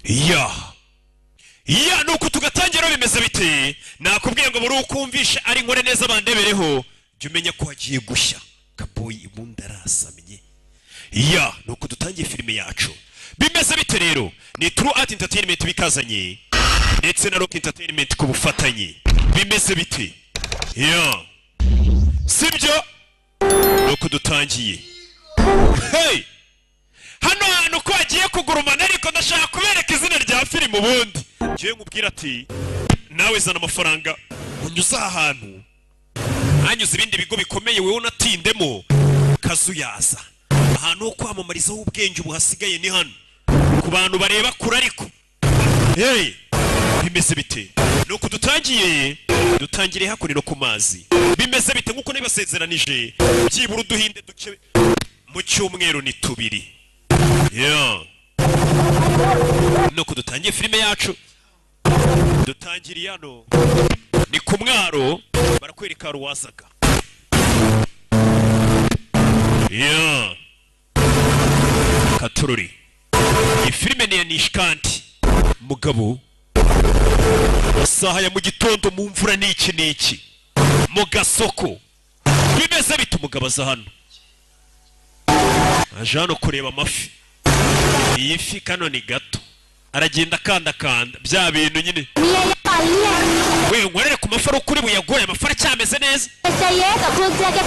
ya nuko tugatangira bimeze bite nakubwiye ngo muri ukumvisha ari nkore neza bandebereho jya umenya ko hagiye gushya kaboyi ibundi arasamye ya nuko dutangiye filime yacu bimeze bite rero ni True Art Entertainment bikazanye ndetse na Rock Entertainment ku bufatanye bimeze bite ya sibyo nuko dutangiye hey hano hantu ko agiye kugurumana ariko ndashaka kubereka izina rya filime ubundi ngiye nkubwira ati nawe zana amafaranga unyuza ahantu hanyuze ibindi bigo bikomeye wewe unatindemo kazuyaza ahantu ho kwamamarizaho ubwenge ubuhasigaye ni hano ku bantu bareba kure ariko hey bimeze bite nuko dutangire hakurino ku mazi bimeze bite nkuko nibasezeranije byibura uduhinde duke mu cyumweru ni tubiri nuko dutangiye filime yacu dutangiriye hano ni ku mwaro barakwereka ruwazaga katururi iyi filime ni ya Nishkanti mugabo isaha ya mu gitondo mu mvura n'iki mu gasoko bimeze bite umugabo aza hano aje hano kureba amafi iyi fi kano ni gato aragenda kanda bya bintu nyine we ngorere ku mafaro kuri buyagoye amafara cyameze neza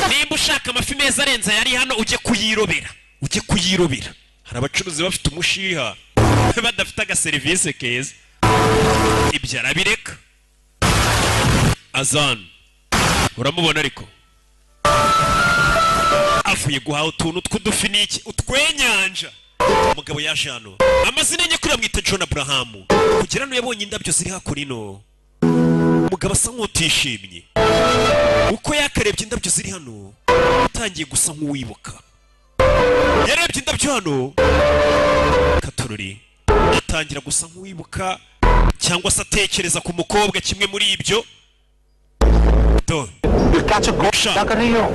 nimba ushaka amafi meza arenza yari hano ujye kuyirobera hari abacuruzi bafite umushiha badafite agaserivisi keza ibyo arabireka azana uramubona ariko avuye guhaha utuntu tw'udufi n'iki utwenyanja umugabo yaje hano amazina ye kuri amwita John Abraham kugira ngo yabonye indabyo ziri hakurino umugabo asa nk'utishimye uko yakarebye indabyo ziri hano atangiye gusa nk'uwibuka yarebye indabyo hano katururi atangira gusa nk'uwibuka cyangwa se atekereza ku mukobwa kimwe muri ibyo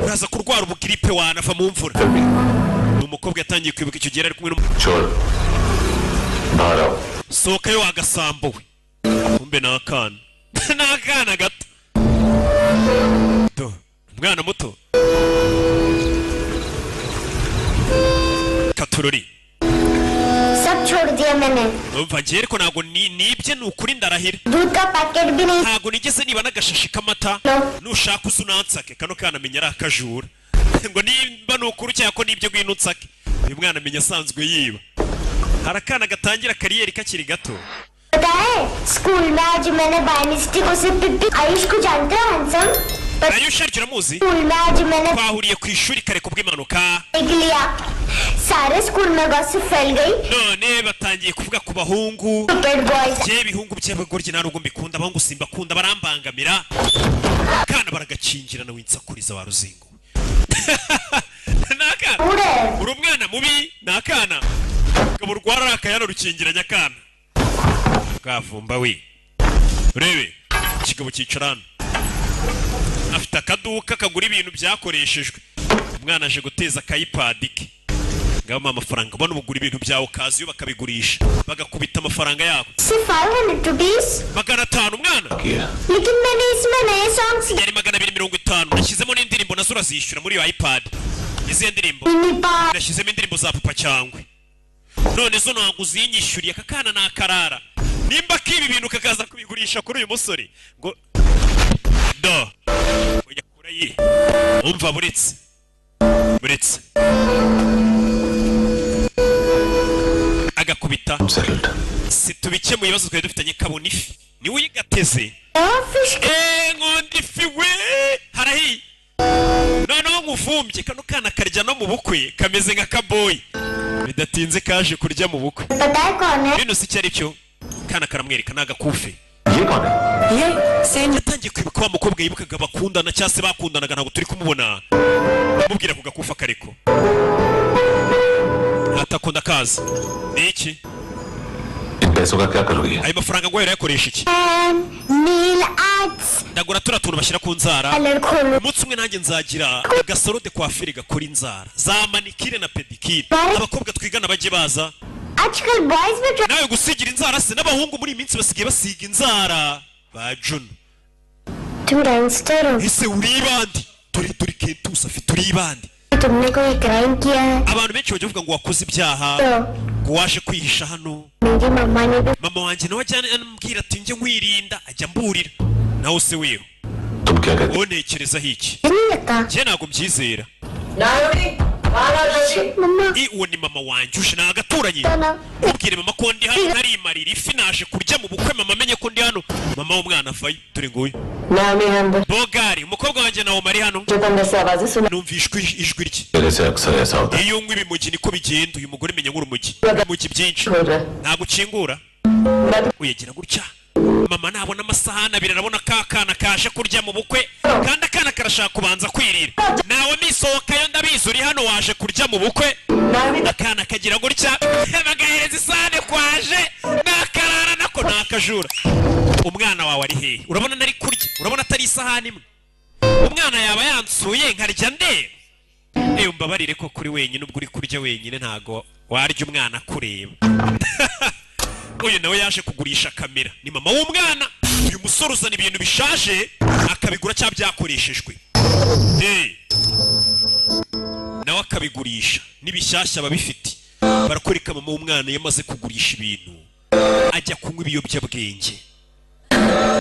uraza kurwara ubugiripe wanava mu mvura umukobwa yatangiye kwibuka icyo gihe ari kumwe sohokayo wagasambo we kumbe n'akana gato umwana muto katururi umva ngiye ariko ntabwo nibye ni ukuri ndarahira ntabwo nigeze niba n'agashashi k'amata nushaka uza unansake kano kana amenya ari akajura ngo nimba ni ukuri cyangwa ko nibyo ngwino unsake uyu mwana amenya asanzwe yiba hari akana gatangira kariyeri kakiri gato Ayush uramuzi twahuriye ku ishuri kare kubw'impanuka none batangiye kuvuga ku bahungu by'ibihungu by'abagoryi nta nubwo mbikunda abahungu simbakunda barambangamira kana baragakingirana winsakuriza wa ruzingo nakana uri umwana mubi nakana ngabo rwara akayano rukingiranya kana kavumba we urebe kigabo cyicarana afite akaduka kagura ibintu byakoreshejwe umwana aje guteza akayipad ke ngaba amafaranga bano bugura ibintu byawo kaziyo bakabigurisha bagakubita amafaranga yako 500 rupees 500 umwana lekin maine isme naye songs yari 250 nashyizemo n'indirimbo nazo urazishyura muri iyo iPad izi ndirimbo nashyizemo indirimbo za papa cyangwe none zo ntabwo uzinyishyuriye akakana nakarara nimba kibi bintu kakaza kubigurisha kuri uyu musore ngo do uyakura yi umva buretse agakubita situbike mu bibazo twari dufitanye kabona ifi ni uyigateze ngondi ifi we harahi noneho nkuvumbye kano kana karya no mu bukwe kameze nka kaboyi bidatinze kaje kurya mu bukwe bino si cyari cyo kana karamwereka nagakufe yatangiye kwibuka wa mukobwa yibukaga bakundana cyangwa se bakundanaga ntabwo turi kumubona mubwira ku gakufa kariko atakunda kaza ni iki ayo mafaranga ngo yakoresha iki ndagura turatuntu bashyira ku nzara umunsi umwe nanjye nzagira agasaro de coiffure gakora inzara za manikire na pedikire abakobwa twigana bajye baza आजकल बॉयज में nawe gusigira inzara se n'abahungu muri iminsi basigaye basiga inzara ba Juno तुम गैंगस्टर हो ese uri bandi turi Kentusa afite uri bandi तुमने कोई क्राइम किया है abantu benshi bajya bavuga ngo wakoze ibyaha ngo waje kwihisha hano मेरी मम्मा ने भी mama wanjye nawe ajyana anambwira ati njye nkwirinda ajya mburira nawe se weho तुम क्या कहते wonekerezaho iki नहीं लगता njye ntabwo mbyizera मम्मा uwo ni mama wanjye uje nagaturanye ना ubwire mama ko ndi hano narimarira ifi naje kurya mu bukwe mama amenye ko ndi hano mama w'umwana avayo dore nguyu Bogari umukobwa wanjye nawe mari hano numvishwe ijwi rye तेरे से अक्सर ऐसा होता है iyo unywa ibimugi niko bigenda uyu mugore menya nk'urumugi ibimugi byinshi ntabwo ukingura uyagira gutya mama nabona amasahani abiri arabona ka kana kaje kurya mu bukwe kandi akana karashaka kubanza kwirira nawe misohokayo ndabizi uri hano waje kurya mu bukwe akana kagira gutya bagahereza isahani kwaje nakarara nako nakajura umwana wawe ari hehe urabona nari kurya urabona atari isahani imwe umwana yaba yansuye nkarya ndeba mbabarire ko kuri wenyine ubwo uri kurya wenyine ntago warya umwana kureba uyu nawe yaje kugurisha kamera ni mama w'umwana uyu musore uzana ibintu bishaje akabigura cyangwa byakoreshejwe nawe akabigurisha n'ibishyashya babifite barakwereka mama w'umwana yamaze kugurisha ibintu ajya kunywa ibiyobyabwenge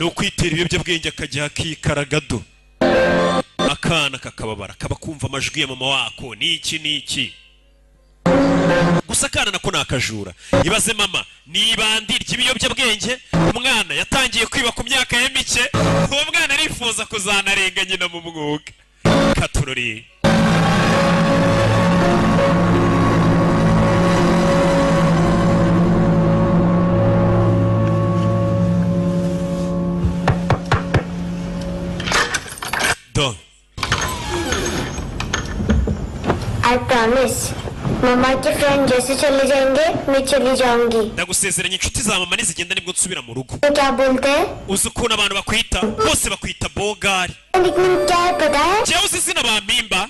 no kwitera ibiyobyabwenge akajya akikaragado akana kakababara kaba kumva amajwi ya mama wako niki gusa kana nako nakajura ibaze mama nibandi ry'ibiyobyabwenge umwana yatangiye kwiba ku myaka ya mike uwo mwana arifuza kuzanarenga nyina mu mwuga katurori do I promise मम्मा के फ्रेंड जैसे चले जाएंगे मैं चली जाऊंगी ndagusezeranya inshuti za mama nizigenda nibwo nsubira mu rugo तो क्या बोलते हैं uzi ukuntu abantu bakwita bose bakwita Bogari लेकिन क्या है पता है jewe uzi izina bampimba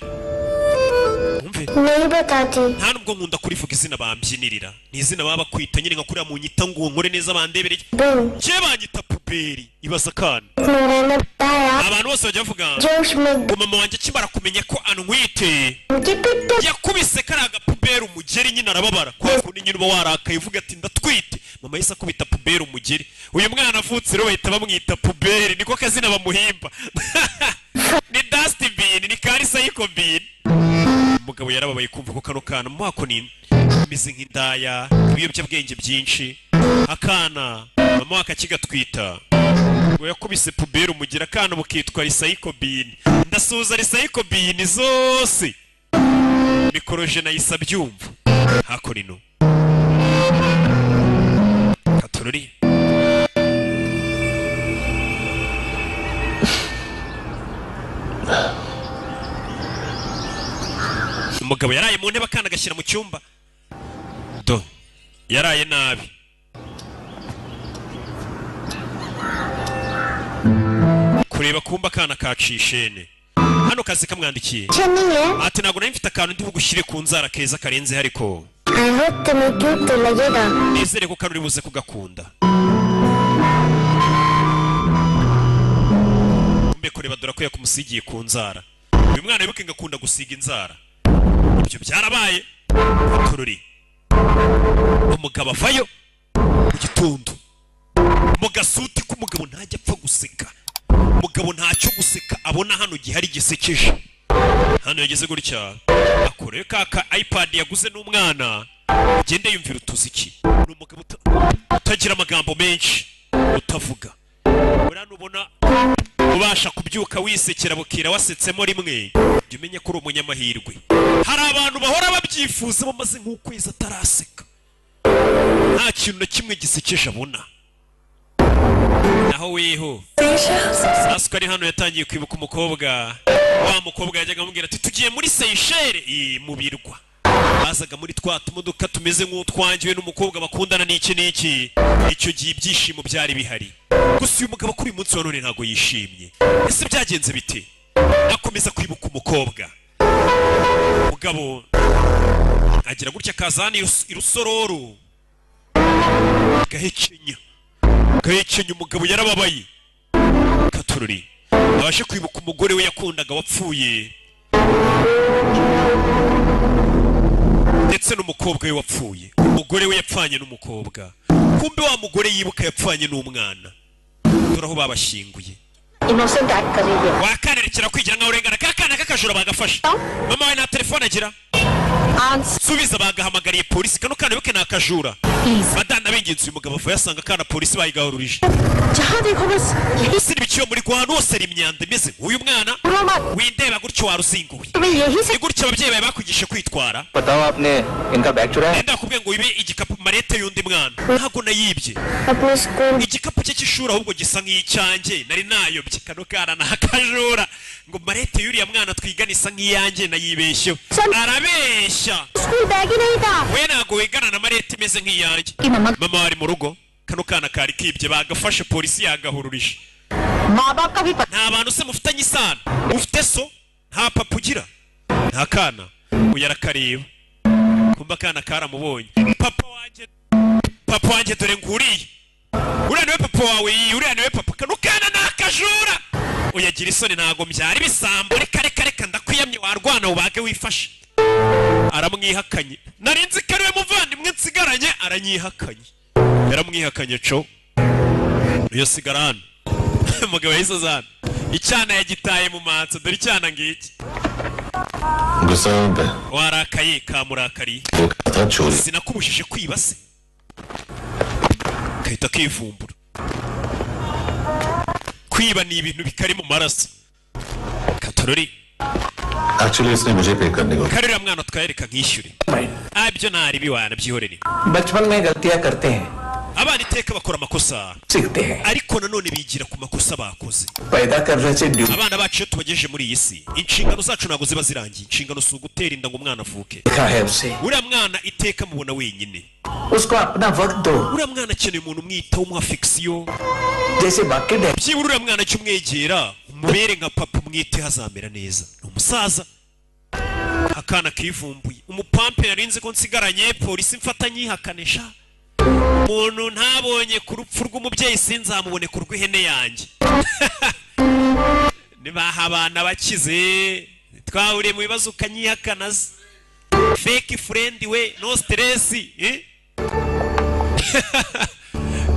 umve नहीं बताती nta nubwo nkunda kurivuga izina bambyinirira ni izina baba bakwita nyine nka kuriya mu nyita ngo nkore neza bandebereye boom je banyita puberi ibaza kana मेरे ने बताया abantu bose bajya bavuga जोश में ngo mama wanjye akimara kumenya ko antwite उनके पिट्टू yakubise kariya gapuberi umugeri nyine arababara kwa kundi nyine uba warakaye uvuga ati ndatwite mama yise akubita puberi umugeri uyu mwana avutse rero bahita bamwita puberi niko kazina bamuhimba ni dustbin ni karisa y'ikobin umugabo yarababaye kumva ko kano kana mu mwako ni imizi nk'indaya ibiyobyabwenge byinshi akana mama wakakigatwita ngo yakubise puberi umugira akana bukitwa risayikobin ndasuhuza risayikobin zose mikoroje nayisa byumva hakorino katurori umugabo yaraye mu ntebe akana agashyira mu cyumba do yaraye nabi kureba kumba akana kacishene hano kazi kamwandikiye अच्छा नहीं है ati ntabwo nari mfite akantu ndi bugushyire ku nzara keza karenze ariko I hope तुम्हें क्यूट तो लगेगा nizere ko kano uri buze kugakunda kumbe kureba dore ko yakumusigiye ku nzara uyu mwana wibuke ngakunda gusiga inzara ibyo byarabaye tururi umugabo avayo mu gitondo mu gasuti k'umugabo ntajya apfa guseka umugabo ntacyo guseka abona hano gihari gisekeje hano yageze gutya akorewe kaka iPad yaguze n'umwana agende yumvira utuziki ni umugabo utagira amagambo menshi utavuga urana ubona ubasha kubyuka wisekera bukira wasetsemo rimwe jya umenya ko uri umunyamahirwe hari abantu bahora babyifuza bamaze nk'ukwezi ataraseka nta kintu na kimwe gisekeje abona naho weho sasuka ari hano yatangiye kwibuka umukobwa wa mukobwa yajyaga amubwira ati tugiye muri Seychelles mu birwa bazaga muri twa tumodoka tumeze nk'utwangiwe n'umukobwa bakundana n'iki icyo gihe ibyishimo byari bihari gusa uyu mugabo kuri uyu munsi wa none ntabwo yishimye ese byagenze bite akomeza kwibuka umukobwa umugabo agira gutya akazana irusororo gahekenya umugabo yarababaye Katorori abashe kwibuka umugore we yakundaga wapfuye ndetse n'umukobwa we wapfuye umugore we yapfanye n'umukobwa kumbe wa mugore yibuka yapfanye n'umwana turaho babashinguye innocent act कर रही है wakanerekera kwigira nka urengana kakana kakajura bagafasha mama we na telefone agira subiza bagahamagariye polisi kano kana bike nakajura badana binginze uyu mugabo avuye asanga kana polisi bayigahururije जहाँ देखो बस यही siri biciyo muri Rwanda hose ari imyanda imeze uyu mwana windeba gutyo waruzinguye तुम्हें यही से gutyo ababyeyi bawe bakugishe kwitwara बताओ आपने इनका बैग चुराया ndenda kubwiye ngo ibe igikapu marete y'undi mwana ntago nayibye अपने school igikapu cye cy'ishuri ahubwo gisa nk'icyanjye nari nayobye kano kana nakajura ngo marete y'uriya mwana twigana isa nk'iyanjye nayibeshyeho arabeshya school bag ही नहीं था we ntago wigana na marete imeze nk'iyanjye कि मम्मा mama wari mu rugo kano kana kari kibye bagafashe polisi yagahururije माँ बाप का भी पता nta bantu se mufitanye isano ufite so nta papa ugira nta kana uyu arakareba kumva akana karamubonye papa wanjye dore nguriye uriya niwe papa wawe uriya niwe papa kano kana ni akajura uyagira isoni ntago mbyara ibisambo reka ndakwiyamye warwana ubage wifashe aramwihakanye narinzi ko ariwe muvandimwe nsigaranye aranyihakanye yaramwihakanye co iyo sigara hano umugabo yahise azana icyana yagitaye mu matso dore icyana ngiki गुस्सा पे warakaye kamurakariye वो था चोरी sinakubujije kwiba se kahita kivumbura kwiba ni ibintu bikari mu maraso Katorori actually इसने मुझे पे करने को karira mwana twayereka nkishyure abyo ntari biwana byihorere बचपन में गलतियां करते हैं abana iteka bakora amakosa सीखते हैं ariko nanone bigira ku makosa bakoze पैदा कर रहे से due abana bacu iyo tubagejeje muri iyi si inshingano zacu ntabwo ziba zirangiye inshingano si ugutera inda ngo umwana avuke देखा है उसे uriya mwana iteka mubona wenyine उसको अपना वक्त दो uriya mwana akeneye umuntu umwitaho umuha affection जैसे बाकी dad byibura uriya mwana jya umwegera umubere nka papa umwiteho azamera neza ni umusaza akana kivumbuye umupampe narinzi ko nsigaranye polisi mfata nyihakanisha umuntu ntabonye ku rupfu rw'umubyeyi sinzamubone ku rw'ihene yanjye nibaha abana bakize twahuriye mu bibazo ukanyihakana se fake friend we no stress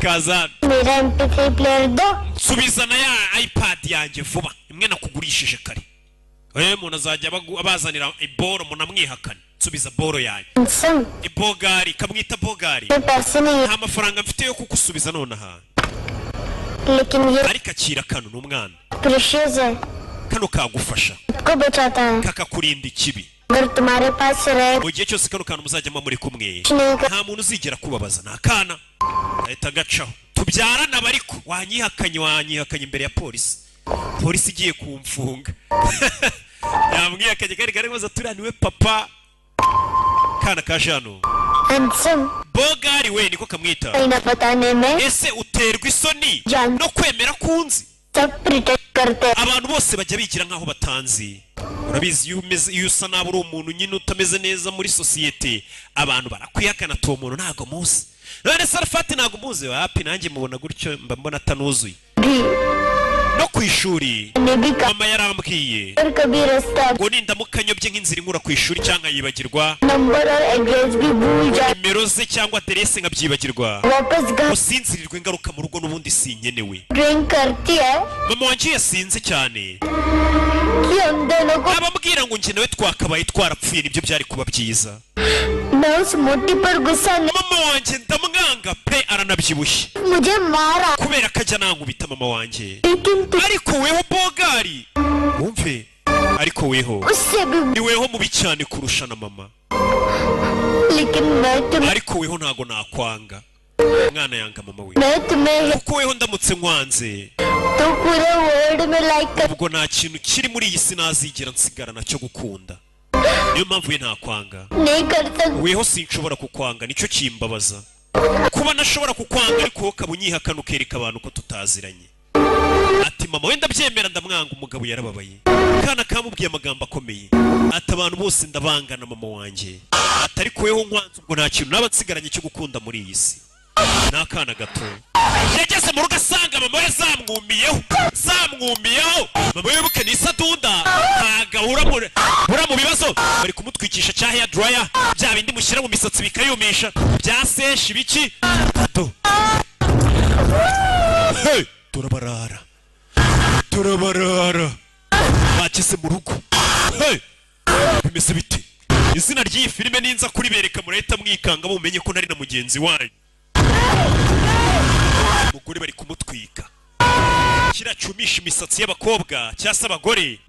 kazana मेरा MP3 player दो nsubizana ya iPad yanjye vuba imwe nakugurishije kare umuntu azajya abazanira iboro munamwihakana nsubiza boro yanjye सम ibogari kamwita bogari में पैसे नहीं nta mafaranga mfite yo kugusubiza nonaha लेकिन ये ariko akira kano n'umwana precious है kano kagufasha को बचाता है kakakurinda ikibi अगर तुम्हारे पास रहे mu gihe cyose kano kantu muzajyamo muri kumwe नहीं कर nta muntu uzigera kubabaza ni akana ahita agacaho tubyarana bariko wanyihakanye imbere ya polisi igiye kumfunga yamwihakanye kari maze turaniwe papa kana kaje hano handsome bogari we niko kamwita कहीं ना बताने में ese uterwa isoni Jan- no kwemera kunzi सब प्रिटेंड करते हैं abantu bose bajya bigira nkaho batanzi urabizi iyo usa nabi uri umuntu nyine utameze neza muri sosiyete abantu barakwihakana ati uwo muntu ntago muzi none Sarafati ntago muzi wapi nanjye mubona gutyo mba mbona atanuzuye भी no ku ishuri ने भी mama yarambwiye और कभी रास्ता ngo nindamuka nyobye nk'inzira inkura ku ishuri cyangwa yibagirwa number और एड्रेस भी भूल जाए nimero ze cyangwa aderese nkabyibagirwa वापस घर usinzirirwe ingaruka mu rugo n'ubundi sinkenewe drink करती है mama wanjye yasinze cyane कि हम दोनों को abambwira ngo njye nawe twakabaye twarapfuye nibyo byari kuba byiza मैं उस मोटी पर गुस्सा नहीं mama wanjye ndamwanga pe aranabyibushye मुझे मारा kubera ko ajya nankubita mama wanjye लेकिन तू ariko weho bogari wumve ariko weho उससे भी ni weho mubi cyane kurusha na mama लेकिन मैं तुम्हें ariko weho ntago nakwanga umwana yanga mama we मैं तुम्हें kuko weho ndamutse nkwanze तो पूरे वर्ल्ड में लाइक कर ubwo nta kintu kiri muri iyi si nazigera nsigarana cyo gukunda niyo mpamvu we ntakwanga नहीं कर सकती weho sinshobora kukwanga nicyo kimbabaza kuba nashobora kukwanga ariko wowe ukaba unyihakana ukereka abantu ko tutaziranye ati mama wenda byemera ndamwanga umugabo yarababaye kana kamubwiye amagambo akomeye ati abantu bose ndabangana mama wanjye ati ariko weho nkwanze ubwo nta kintu naba nsigaranye cyo gukunda muri iyi si n'akana gato yageze mu rugo asanga mama we zamwumiyeho mama we wibuke ni isadunda ntagahura mu bibazo bari kumutwikisha cya hair dryer bya bindi mushyira mu misatsi bikayumisha bya seshi biki hey turabarara bageze mu rugo hey bimeze bite izina ry'iyi filime ninza kuribereka murahita mwikanga mumenye ko nari na mugenzi wanyu umugore bari kumutwika kiracumisha imisatsi y'abakobwa cyangwa se abagore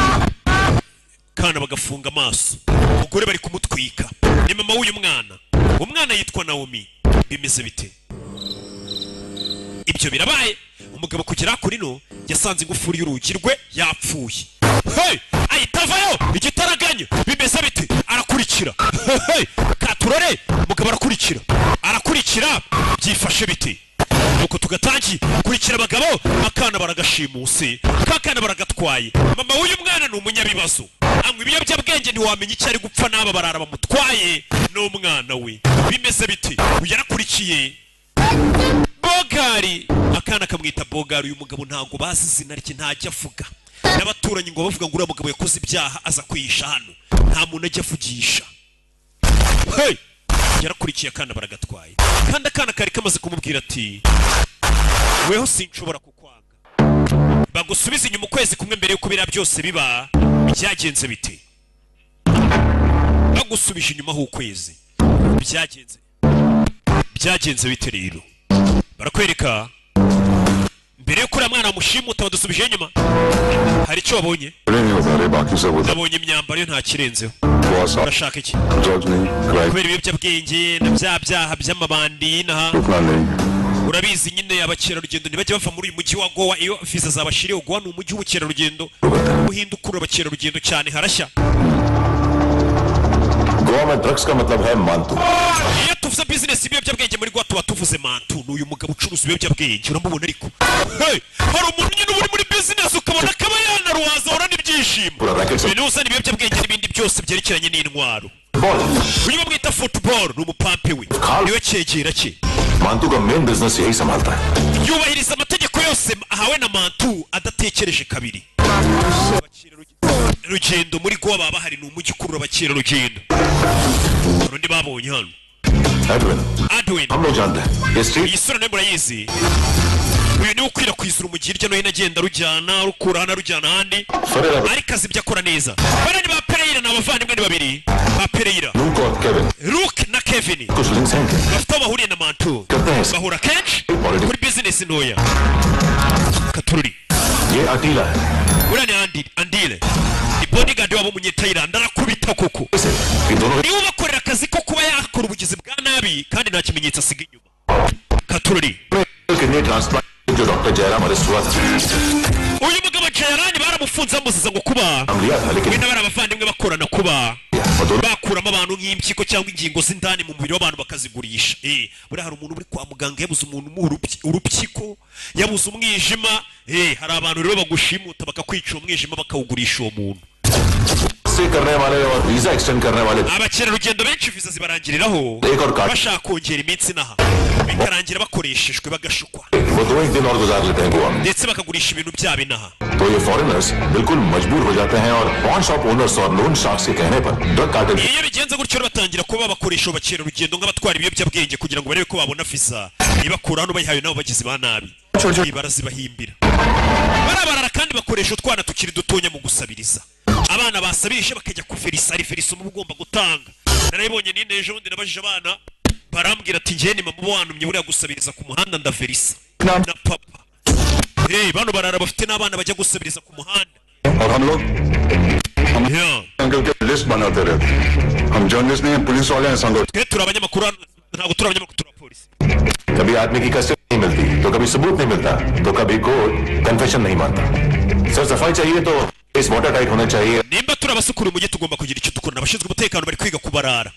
kana bagafunga amaso umugore bari kumutwika ni mama w'uyu umwana yitwa Naomi bimeze bite ibyo birabaye umugabo kugera kuri no yasanze ingufuri y'urugi rwe yapfuye hey ayitavayo igitaraganya bimeze bite arakurikira hey katurore umugabo arakurikira byifashe bite nuko tugatangi kurikira abagabo akana baragashimuse kakana baragatwaye mama w'uyu mwana ni umunyabibazo anywa ibiyobyabwenge ntiwamenya icyo ari gupfa n'aba barara bamutwaye n'umwana we bimeze bite yarakurikiye Bogari akana kamwita Bogari uyu mugabo ntago bazi izina rye ntajya avuga n'abaturanyi ngo bavuga ngo uriya mugabo yakoze ibyaha aza kwihisha hano nta muntu ajya avugisha hey yarakurikiye akana baragatwaye kandi akana kari kamaze kumubwira ati weho sinshobora kukwanga bagusubiza inyuma ukwezi kumwe mbere yuko biriya byose biba byagenze bite bagusubije inyuma h'ukwezi byagenze bite rero barakwereka mbere yuko uriya mwana wamushimuta wadusubije inyuma hari icyo wabonye nabonye imyambaro yo nta kirenzeho urashaka iki kubera ibiyobyabwenge na bya byaha by'amabandi urabizi nyine abakerarugendo ntibajya bava muri uyu mujyi wa Goa iyo viza zabashiriye Goa ni umujyi w'ubukerarugendo ubuhinde ukurura abakerarugendo cyane harashya Goa में ड्रग्स का मतलब है मांतू iyo tuvuze business ibiyobyabwenge muri Goa tuba tuvuze mantu n'uyu mugabo ucuruza ibiyobyabwenge uramubona ariko hey hari umuntu nyine uri muri business ukabona kaba yanaruwaza urana ibyishimo ibintu usa ibiyobyabwenge n'ibindi byose byerekeranye n'intwaro uyu bamwita football ni umupampe we niwe cyegera cye मांतू का main business यही संभालता है yubahiriza amategeko yose ahawe na mantu adatekereje kabiri rugendo muri Goa baba hari n'umujyi ukurura abakerarugendo urundi babonye hano Edwin हम लोग जानते हैं ये street iyi sura nayo murayizi uyu niwe ukwirakwizira umujyi hirya no hino agenda rujyana rukura hano rujyana ahandi ariko azi ibyo akora neza bano ni ba Pereira ni abavandimwe ni babiri ba Pereira Luke na Kevin bafite aho bahuriye na mantu bahura kenshi kuri business ntoya katururi ये अटीला है uriya ni Andile ni bodyguard wabo umunyethailand arakubita koko niwe ubakorera akazi ko kuba yakora ubugizi bwa nabi kandi nta kimenyetso asiga inyuma katururi जो डॉक्टर जयराम अरेस्ट हुआ था uyu mugabo Jayarani baramufunze bamuziza ngo kuba we n'abari abavandimwe bakorana kuba bakuramo abantu nk'impyiko cyangwa ingingo z'indani mu mubiri w'abantu bakazigurisha buri hari umuntu uri kwa muganga yabuze umuntu mu urupyiko yabuze umwijima hari abantu rero bagushimuta bakakwica umwijima bakawugurisha uwo muntu करने वाले और visa extend करने वाले abakerarugendo benshi viza zibarangiriraho bashaka kongera iminsi naha bikarangira bakoreshejwe bagashukwa वो 2 दिन और गुजार लेते हैं गोवा में ndetse bakagurisha ibintu byabo inaha तो ये फॉरेनर्स बिल्कुल मजबूर हो जाते हैं और पॉन शॉप ओनर्स और लोन शार्क्स के कहने पर drug cartel iyo bigenze gutyo batangira kuba bakoresha abakerarugendo nk'abatwara ibiyobyabwenge kugira ngo barebe ko babona viza ibakura hano bayihawe nabo bagizi ba nabi barazibahimbira barabarara kandi bakoresha utwana tukiri dutonya mu gusabiriza abana basabishe bakajya kuverisa reverisa mu ugomba gutanga narayibonye nine ejo bundi nabajije abana barambwira ati njye ni mama wantumye buriya gusabiriza ku muhanda ndaverisa na papa bano barara bafite n'abana bajya gusabiriza ku muhanda और हम लोग अंकल के लिस्ट बनाते रहते हम जर्नलिस्ट नहीं पुलिस वाले हैं संगठन twe turi abanyamakuru ntabwo turi abanyamakuru turi abapolisi कभी आदमी की कस्टडी नहीं मिलती तो कभी सबूत नहीं मिलता तो कभी कोर्ट कन्फेशन नहीं मानता सर सफाई चाहिए तो इस वाटर टाइट होना चाहिए nimba turi abasukura umujyi tugomba kugira icyo dukora abashinzwe umutekano bari kwiga kubarara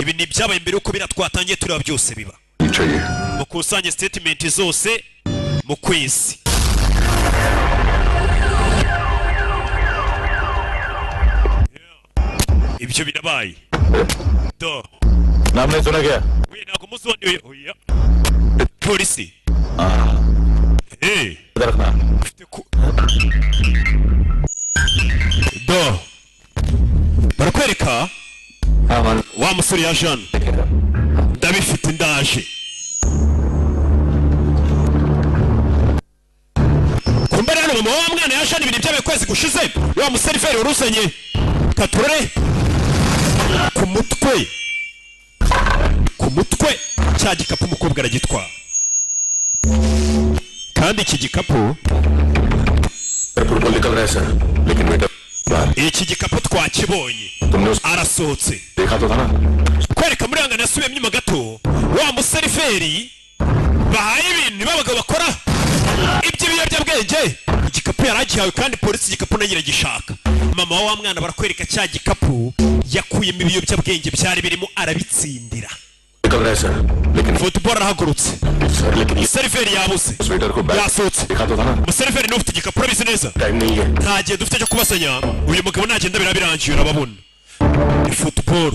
ibi ni byabaye mbere yuko biratwatangiye tureba byose biba चाहिए mukusanye statement zose mu kwezi ibyo birabaye do नाम नहीं सुना क्या we ntabwo muzi uwo oya polisi do barakwereka wa musore ya Jean ndabifite ndaje kumbere hano mama wa mwana ya Jean ibintu byabaye kwezi gushize wa museriveri waruzanye katurore ku mutwe cya gikapu umukobwa aragitwara kandi iki gikapu iki gikapu twakibonye arasohotse kwereka muri hanga nasubiyemo inyuma gato wa museriveri bahaye ibintu b'abagabo bakora iby'ibiyobyabwenge igikapu yaragihawe kandi polisi igikapu nayo iragishaka mama wa mwana barakwereka cya gikapu yakuyemo ibiyobyabwenge byari birimo arabitsindira football arahagurutse seriveri yabuze yasohotse umuseriveri niwe ufite igikapu urabizi neza nta gihe dufite cyo kubasanya uyu mugabo nagenda birabirangiye urababona ni football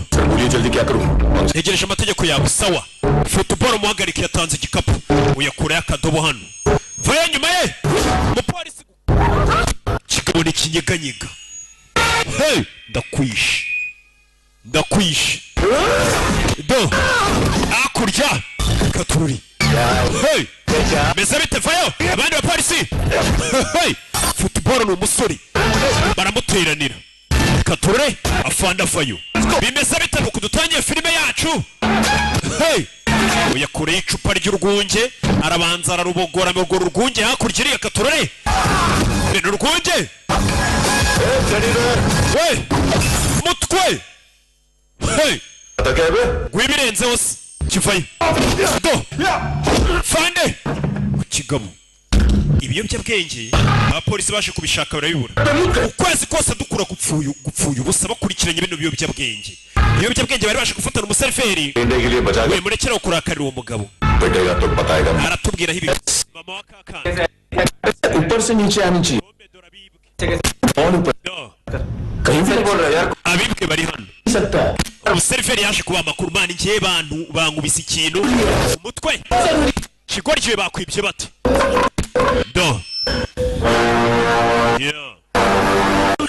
yegereje amategeko yawe sawa football muhagarike yatanze igikapu uyakurayo akadobo hano vayo nyuma ye umupolisi kigabo ni kinyeganyega hey ndakwishe do akurya katururi hey meze bite vayo abandi bapolisi hey football ni umusore baramuteranira katurure afanda vayo bimeze bite nuko dutangiye filime yacu hey uyakureye icupa ry'urwunge arabanza ararubogora amogora urwunge hakurya iriya katurure bene urwunge hey mutwe hey gwibirenze hose kivayo do fande kigabo ibiyobyabwenge abapolisi baje kubishaka barabibura ukwezi kose dukura gupfuye ubusa bakurikiranye bino biyobyabwenge bari baje gufatana umuseriveri we murekera kurakarira uwo mugabo aratubwiraho ibi mama wa kakana ऊपर से नीचे आनी चाहिए कौन ऊपर कहीं से बोल रहा है यार abibwe bari hano सकता है umuseriveri yaje kuba amakuru mani ngiye bantu bangubise ikintu umutwe kigori kiwe bakwibye bate do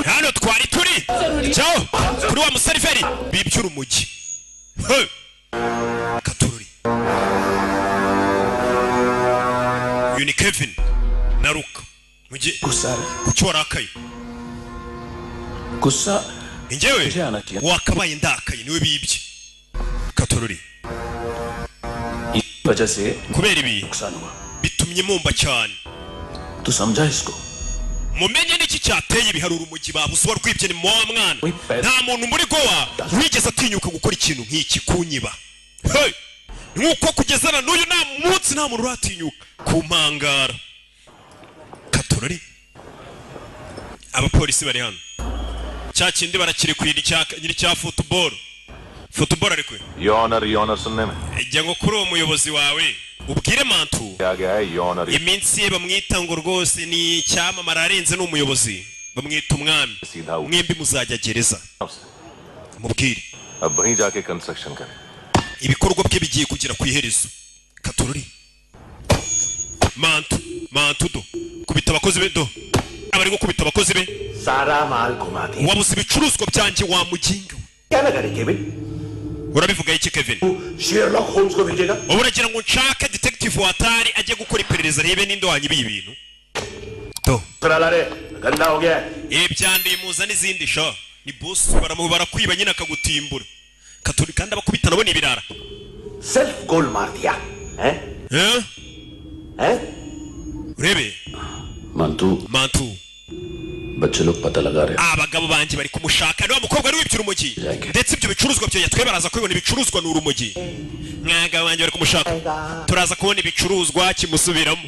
hano twari turi cyo kuri wa museriveri bibyura umujyi katururi uyu ni Kevin na Luka mujye kucyo warakaye गुस्सा ingewe wakabaye ndakaye niwe bibye katururi इस वजह से kubera ibi नुकसान हुआ bitumye mumba cyane तू समझा इसको mumenye niki cyateye ibiharura umujyi babuze warwibye ni mu wa mwana nta muntu muri goa wigeze atinyuka gukora ikintu nk'iki kunyiba hey nuko kugezana n'uyu nta munsi nta muntu uratinyuka kumpangara katururi abapolisi bari hano cya kindi barakiri kwira nyiri cya football ariko योनर सुनने में ijya ngo kuri uwo muyobozi wawe ubwire mantu क्या गया है योनर iminsi ye bamwita ngo rwose ni icyamamara arenze n'umuyobozi bamwita umwami mwembi muzajya gereza mubwire अब वहीं जाके कंस्ट्रक्शन करें ibikorwa bye bigiye kugera ku iherezo katururi mantu do kubita abakozi be do abari gukubita abakozi be सारा माल घुमा दिया wabuze ibicuruzwa byanjye wa muginga क्या लगा रही Kevin urabivuga iki Kevin Sherlock Holmes को भेजेगा ubu uragira ngo nshake detective watari ajye gukora iperereza rebe ninde wanyibiye ibintu do चला रे गंदा हो गया ibyanduye muza n'izindi sha ni boss barakwiba nyine akagutimbura katuri kandi abakubita nabo ni ibirara सिर्फ गोल मार दिया हैं urebe mantu बच्चे लोग पता लगा रहे हैं abagabo banje bari kumushaka niwe mukobwa ari wibyura umujyi ndetse ibyo bicuruzwa byo yatwe baraza kubibona ibicuruzwa ni urumujyi mwagabo banje bari kumushaka turaza kubona ibicuruzwa kimusubiramo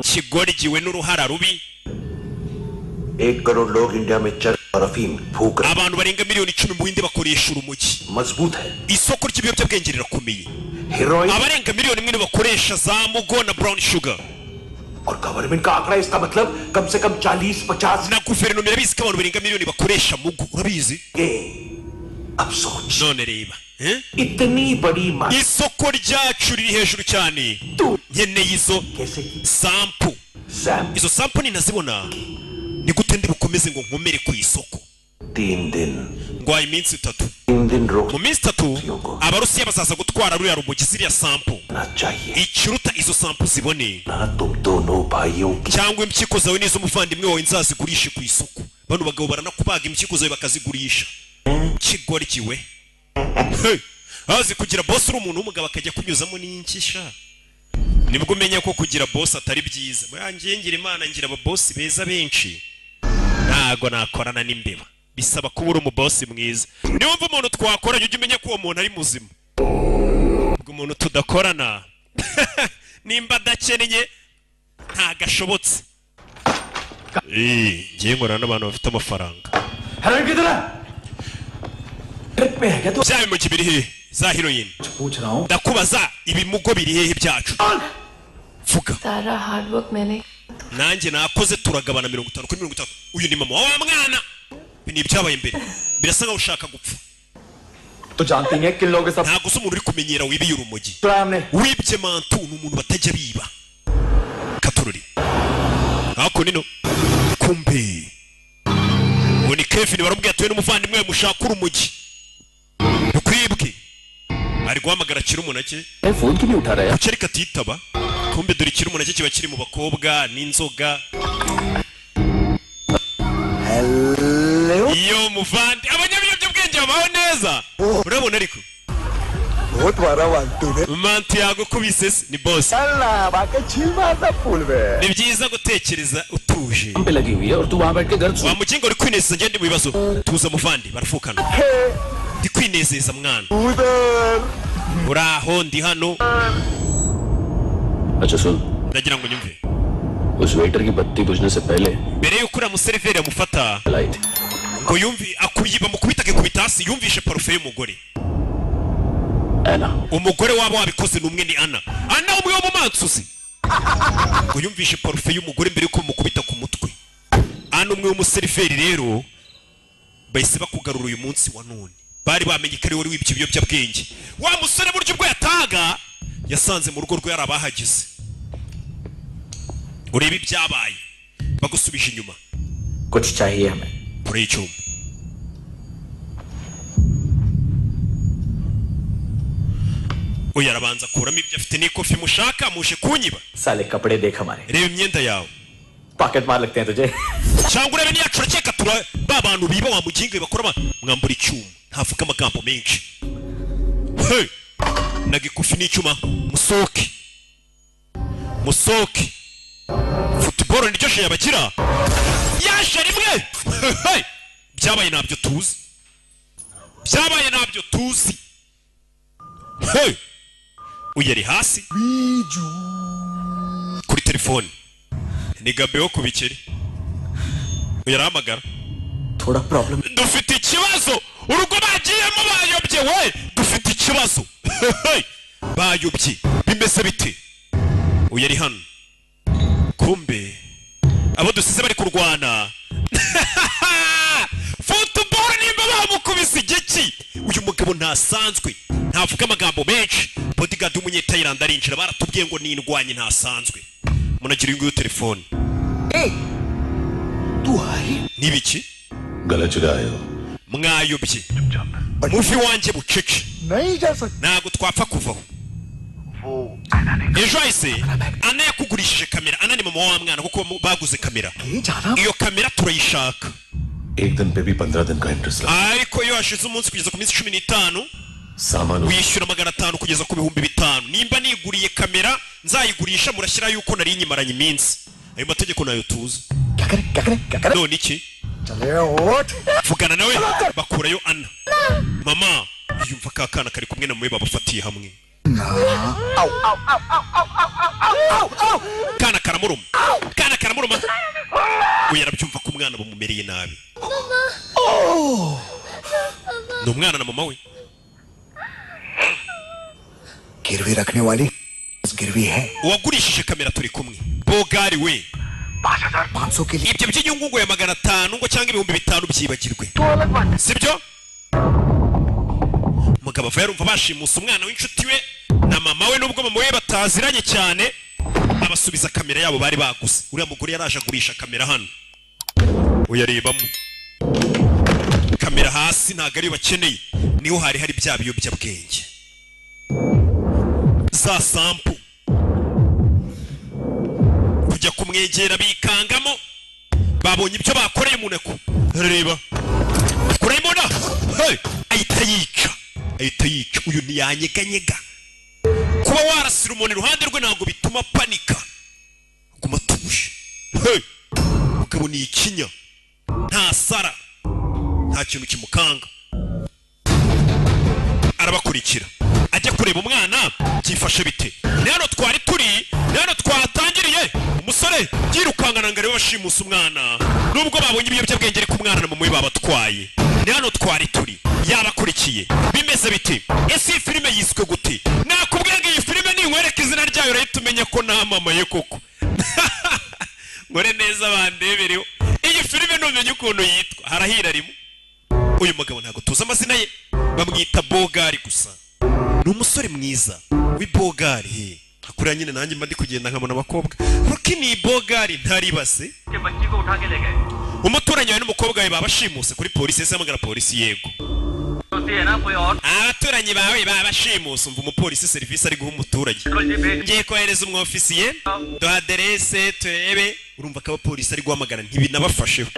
kigorigiwe n'uruhara rubi 1 करोड़ लोग इंडिया में चरस और अफीम फूक रहे abantu barenga miliyoni 10 mu Buhinde bakoresha urumujyi मजबूत है isoko ry'ibiyobyabwenge rirakomeye heroine abarenga miliyoni 1 bakoresha za mugo na brown sugar और गवर्नमेंट का आंकड़ा इसका मतलब कम से कम 40-50 na guverinoma irabizi ko abantu barenga miliyoni bakoresha mugo urabizi अब सोच none reba इतनी बड़ी माँ isoko ryacu riri hejuru cyane nkeneye izo sampu izo sampu ninazibona ni gute ndi bukomeze ngo nkomere ku isoko 3 दिन ngwaye iminsi 3 3 दिन रोक mu minsi 3 abarusiya bazaza gutwara ruriya rumogi ziriya sampu ikiruta izo sampu zibone तुम दोनों भाइयों की cyangwa impyiko zawe n'izo umuvandimwe wawe nzazigurishe ku isoko bano bagabo baranakubaga impyiko zawe bakazigurisha kigori kiwe azi kugira boss uri umuntu w'umugabo akajya kunyuzamo n'inkisha nibwo umenya ko kugira boss atari byiza yangiye ngira imana ngira aba boss beza benshi ntago nakorana n'imbeba bisaba kuba uri umubosi mwiza niyo mva umuntu twakoranye ujye umenya ko uwo muntu ari muzima ubwo umuntu tudakorana nimba adakeneye ntagashobotse ngiye nkorana n'abantu bafite amafaranga bya bimugi biri hehe za heroine ndakubaza ibimugo biri hehe byacu vuga सारा hard work मैंने nanjye nakoze turagabana 50 kuri 50 uyu ni mama wa mwana ni ibyabaye imbere birasa nkaho ushaka gupfa तो जानते हैं किन लोगों के साथ ntago se umuntu uri kumenyera wibiye urumogi हमने wibye mantu ni umuntu batajya biba katururi hako nino kumbe ni Kevin barambwiye atuye n'umuvandimwe mushaka urumogi ukwibwe ari guhamagara kiri umunake phone क्यों नहीं उठा रहा है kuki katitaba kumbe dore kiri umunake kiba kiri mu bakobwa n'inzoga iyo muvandi abanyabiyobyabwenge babaho neza urabona ariko बहुत बड़ा वांटू ने mantu yagukubise ni boss चलना बाकी छीमा सा फूल में ni byiza gutekereza utuje पे लगी हुई है और तू वहां बैठ के घर wa mugingo uri kwinezeza ngende mu bibazo tuza muvandi barafukana ndi kwinezeza mwana उधर uraho ndi hano अच्छा सुन ndagira ngo nyumve उस वेटर की बत्ती बुझने से पहले mbere yuko uriya museriveri amufata लाई थी ngo yumvi akuyiba mukubitake kubita hasi yumvishe parufe y'umugore ऐना umugore waba wabikoze numwe ni ana umwe wo mu mansuzi ngo yumvishe parufe y'umugore mbere yuko mukubita ku mutwe umwe w'umuseriveri rero bahise bakugarura uyu munsi wa none bari bamenye ko ari wari wibye ibiyobyabwenge wa musore buryo ubwo yataga yasanze mu rugo rwe yari abahagize urebe ibyabaye bagusubije inyuma कुछ चाहिए हमें kure y'icyuma uyu arabanza akuramo ibyo afite n'ikofi mushaka muje kunyiba साले कपड़े देख हमारे reba imyenda yawe pocket मार लगते हैं तुझे cyangwa urebe niyacu urakeka tura ba bantu biba wa mugingo bakora mwambura icyuma ntavuga amagambo menshi hey nagikufi n'icyuma musoke football niryo shye yabagira yaje rimwe hey byabaye nabyo tuzi hey uyari hasi kuri telefone ni Gabeho ku bikeri uyarahamagara थोड़ा problem dufite ikibazo urugo bagiyemo bayobye we dufite ikibazo bayobye bimeze bite uyari hano kumbe abo dusize bari kurwana football nimba bamukubise igiki uyu mugabo ntasanzwe ntavuga amagambo menshi bodyguard w'umunyethailand arinjira baratubwiye ngo ni indwanyi ntasanzwe munagira ingo telefone तू आई nibiki गलत जगह आए हो mwayobye muvi wanjye bucece नहीं जा सकता ntago twapfa kuvaho ejo hahise ana yakugurishije kamera ana ni mama wa mwana kuko baguze kamera कहीं जाना iyo kamera turayishaka एक दिन पे भी 15 दिन का इंटरेस्ट लगा ariko iyo hashize umunsi kugeza ku minsi 15 सामान wishyura 500 kugeza ku 500 nimba niguriye kamera nzayigurisha murashyira yuko nari nyimaranye iminsi ayo mategeko nayo tuzi क्या करे none iki चले ओट vugana nawe bakurayo ana mama yumva ka kana kari kumwe na mwe babafatiye hamwe kana karamuruma uyu arabyumva ko umwana bamumereye nabi ni umwana na mama we गिरवी रखने वाली गिरवी है uwagurishije kamera turi kumwe bogari we 5,500 के लिए ibyo by'inyungu ngo ya 500 ngo cyangwa 5,000 byibagirwe sibyo umugabo ava yarumva bashimusa umwana w'inshuti we na mama we nubwo mama we bataziranye cyane abasubiza kamera yabo bari baguze uriya mugore yaraje agurisha kamera hano uyarebamo kamera hasi ntago ari bakeneye niho hari bya biyobyabwenge za sampu kujya kumwegera bikangamo babonye ibyo bakoreye umuneko reba kurayimona ahita yica uyu ntiyanyeganyega kuba warasira umuntu iruhande rwe ntabwo bituma panika aguma atuje mugabo ni ikinya nta sara nta kintu kimukanga arabakurikira ajya kureba umwana byifashe bite ni hano twari turi ni hano twatangiriye umusore yirukangana ngo arebe bashimusa umwana nubwo babonye ibiyobyabwenge ariko umwana na mama we babatwaye ni hano twari turi yabakurikiye bimeze bite ese iyi filime yiswe gute nakubwiye ngo iyi filime ninkwereka izina ryayo urahita umenya ko namamaye koko ngore neza bandebereho iyi filime ntumenye ukuntu yitwa harahira rimwe uyu mugabo ntabwo tuzi amazina ye bamwita Bogari gusa ni umusore mwiza w'Ibogari akuriya nyine nanjye mba ndi kugenda nkabona abakobwa ruki ni Bogari ntaribase umuturanyi wawe n'umukobwa we babashimuse kuri polisi ese hamagara polisi yego abaturanyi bawe babashimuse umva umupolisi serivisi ari guha umuturage ngiye kohereza umwofisiye duha aderese turebe urumva ko abapolisi ari guhamagara ntibinabafasheho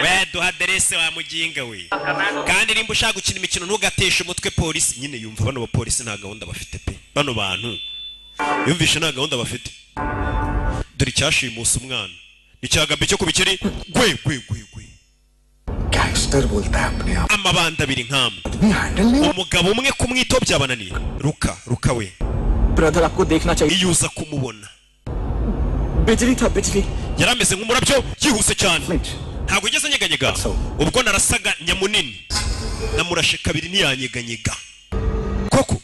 we duha aderese wa muginga we kandi nimba ushaka gukina imikino ntugateshe umutwe polisi nyine yumva bano bapolisi nta gahunda bafite pe bano bantu yumvishe nta gahunda bafite dore icyashimusa umwana icyagabye cyo kubikiri gwe gangster बोलता है अपने आप amabanda abiri nk'amwe handle नहीं umugabo umwe kumwitaho byabananiye ruka we brother आपको देखना चाहिए iyo uza kumubona बिजली था बिजली yarameze nk'umurabyo yihuse cyane ntabwo ugeze anyeganyega ubwo narasaga nyamunini namurashe kabiri ntiyanyeganyega koko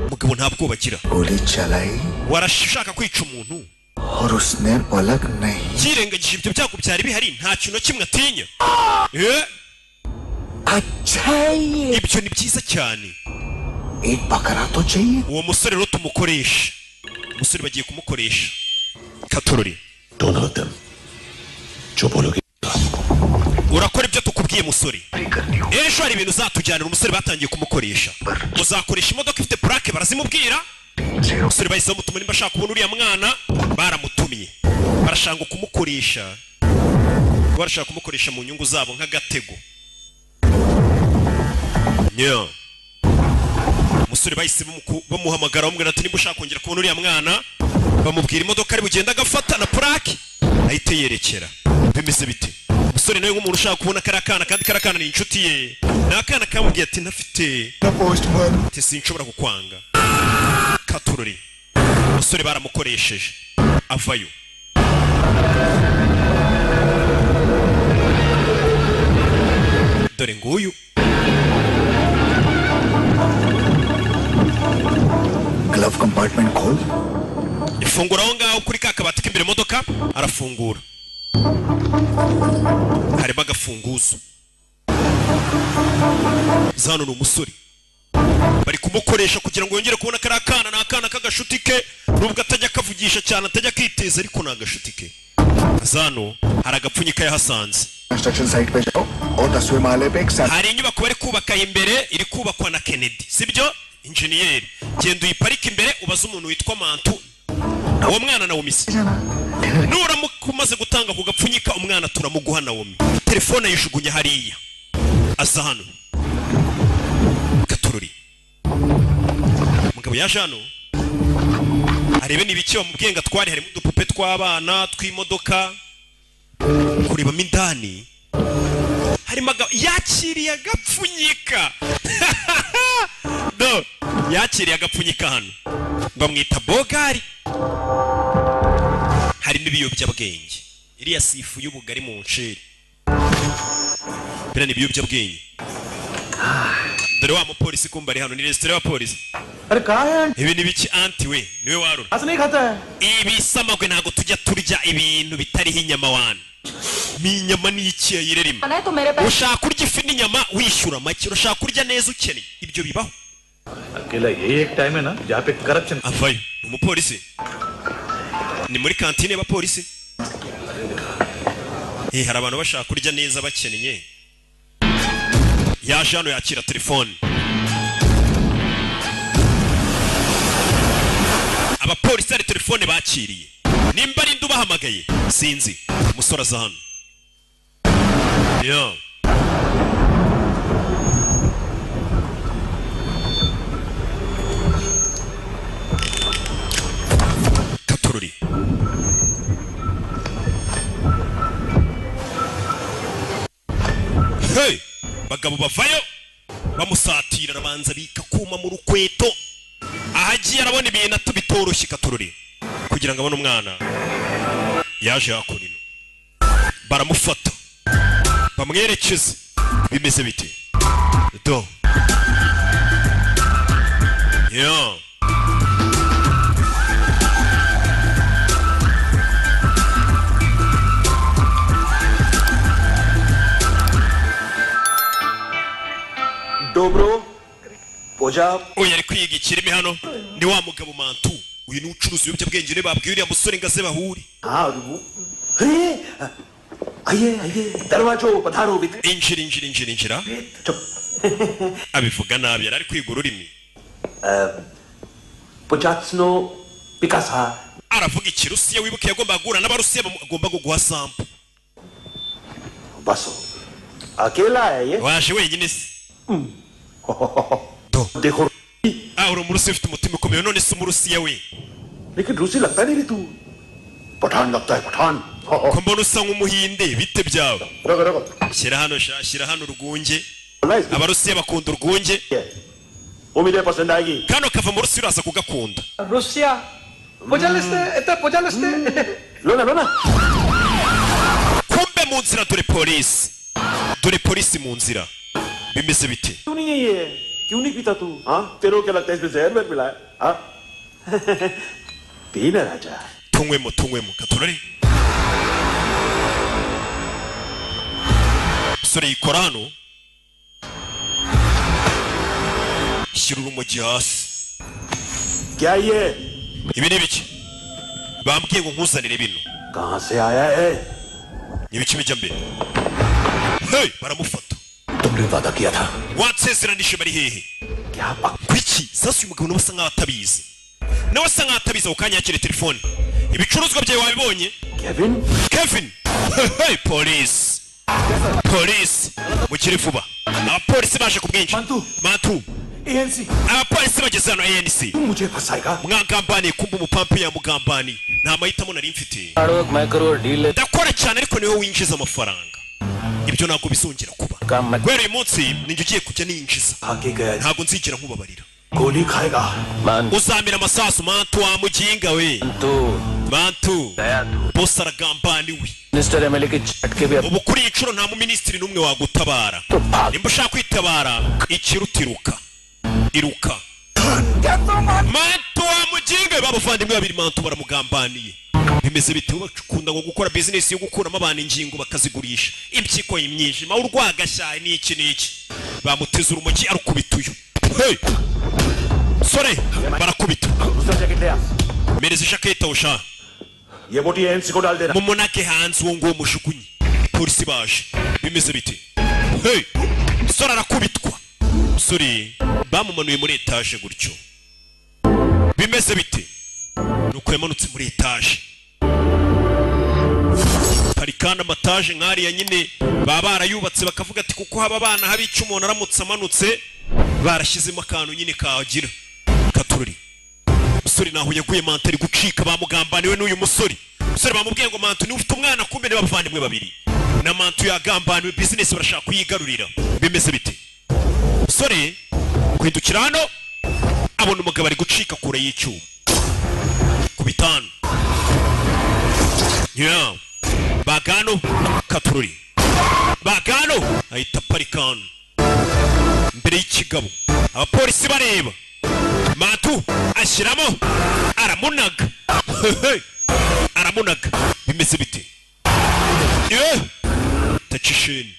umugabo nta bwoba agira गोली चलाई warashaka kwica umuntu और उसने पलक नहीं yirengagije ibyo byago byari bihari nta kintu kimwe atinya अच्छा ये ibyo ni byiza cyane एक बकरा तो चाहिए uwo musore rero tumukoresha umusore bagiye kumukoresha katorori दोनों of them जो बोलोगे urakora ibyo tukubwiye musore ejo hari ibintu uzatujyanira umusore batangiye kumukoresha uzakoresha imodoka ifite plaque barazimubwira umusore bahise bamutuma nimba ashaka kubona uriya mwana baramutumye barashaka kumukoresha mu nyungu zabo nk'agatego umusore bahise bamuhamagara bamubwira ati nimba ushaka kongera kubona uriya mwana bamubwira imodoka ari bugenda agafata na plaque ahite yerekera bimeze bite umusore nawe nk'umuntu ushaka kubona kariya kana kandi kariya kana ni inshuti ye ni akana kamubwiye ati ntafite ati sinshobora kukwanga katurori umusore baramukoresheje avayo dore nguyu glove compartment खोल ifungura aho ngaho kuri ka kabati k'imbere modoka arafungura harimo agafunguzo zano ni umusore bari kumukoresha kugira ngo yongere kubona kariya kana ni akana k'agashuti ke nubwo atajya kavugisha cyane atajya kiteza ariko ni agashuti ke zano hari agapfunyika yahasanze construction site पे जाओ और 10वें माले पे एक hari inyubako bari kubaka imbere iri kubakwa na Kennedy sibyo injeniyeri genda uyiparike imbere ubaze umuntu witwa Mantu uwo mwana Naomi nuramuka umaze gutanga ku gapfunyika umwana turamuguha Naomi telefone yishugunye hariya aza hano gatururi umugabo yaje hano arebe nibiki bamubwiye ngo atware harimo udupupe tw'abana tw'imodoka kurebamo indani harimo yakiriye agapfunyika no yakiriye agapfunyika hano bamwita Bogari harimo ibiyobyabwenge iriya sifu y'ubugari mu nsheri bera ni ibiyobyabwenge dore wa mupolisi kumba ari hano ni resitora y'abapolisi अरे कहाँ है ibi ni biki anti we niwe warura ऐसा नहीं खाता है ibi samagwe ntago tujya turya ibintu bitariho inyama wana ni inyama n'iki yayirerimo है तो मेरे पास ushaka kurya ifi n'inyama wishyura make urashaka kurya neza ukeneye ibyo bibaho अकेला ये एक टाइम है ना जहाँ पे corruption avayo umupolisi ni muri kantine y'abapolisi hari abantu bashaka kurya neza bakennye yaje hano yakira telefone abapolisi ari telefone bakiriye nimba ari ndubahamagaye sinzi umusore aza hano yo katururi hey bagabo bavayo bamusatira arabanza bika kuma mu rukweto ahagiye arabona ibintu atubitoroshye katururi kugira ngo abone umwana yaje hakurino baramufata bamwerekeze bimeze bite do yo dobro oja uyu ari kwiga ikirimi hano ni wa mugabo mantu uyu ni ucuruza ibiyobyabwenge ne babwiye uriya musore ngo aze bahure अरे आइए आइए दरवाजो पधारो बित injira abivuga nabi yari ari kwiga ururimi Pujatsno Picasa aravuga ikirusiya wibuke yagomba guhura n'abarusiya bagomba guha sample बसो अकेला है ये waje wenyine se देखो uri umurusiya ufite umutima ukomeye none se umurusiya we लेकिन रूसी लगता नहीं रे तू पठान लगता है Pathan ko mbona usa nk'umuhinde bite byawe रगो रगो shyira hano urwunge abarusiya bakunda urwunge वो मुझे पसंद आएगी kano kava mu rusiya uraza kugakunda Russia. Pojaliste. लो ना kumbe mu nzira dore polisi mu nzira bimeze bite क्यों नहीं है ये क्यों नहीं पीता तू हाँ तेरे को क्या लगता है इसमें जहर में मिला है हाँ पीना राजा tunywemo katurare sore yikora hano shyira urumogi hasi क्या ये ibi ni biki bambwiye ngo nkuzanire bino कहाँ से आया है ni biki bijya mbere hey baramufata तुमने वादा किया था watsezeranije bari hehe क्या पक kuki sasa uyu mugabo nawe asa nkaho atabizi nawe asa nkaho atabizi ako kanya yakira telefone ibicuruzwa byawe wabibonye Kevin hey polisi mukiri vuba abapolisi baje ku bwinshi mantu ANC abapolisi bageze hano ANC मुझे फंसाएगा mwagambaniye kumva umupampi yamugambaniye nta mahitamo nari mfite Deal. ndakora cyane ariko niwe winjiza amafaranga ibyo ntabwo bizongera kuba guhera uyu munsi ninjye ugiye kujya ninjiza आगे गया ntabwo nzigera nkubabarira गोली खाएगा uzamira amasasu mantu wa muginga we mantu bosi aragambaniwe Mr. MLA की झटके भी ubu kuri iyi nshuro nta muminisitiri n'umwe wagutabara nimba ushaka kwitabara ikiruta iruka mantu wa muginga b'abavandimwe babiri mantu baramugambaniye bimeze bite bakunda ngo gukora business yo gukuramo abantu ingingo bakazigurisha impyiko y'imyijima urwagashyaye n'iki bamuteze urumogi arukubituye hey sore barakubita mereza ijaketa usha ये बोटी ANC को डाल देना mumunake hanze uwo nguwo mushukunyi polisi baje bimeze bite hey sore arakubitwa sore bamumanuye muri etage gutyo bimeze bite nuko yamanutse muri etage parikana amataje nk'ariya nyine baba barayubatse bakavuga ati kuko haba abana haba icyo umuntu aramutse amanutse barashyizemo akantu nyine kagira katururi musore naho yaguye manta ari gucika bamugambaniwe n'uyu musore bamubwiye ngo mantu niba ufite umwana kumbe niba bavandimwe babiri na mantu yagambaniwe business barashaka kuyigarurira bimeze bite musore kwindukira hano abona umugabo ari gucika kure y'icyuma ku bitanu bagano katururi bagano ahita parikano mbere y'ikigabo abapolisi bareba mantu ashyiramo aramunaga bimeze bite tacisheni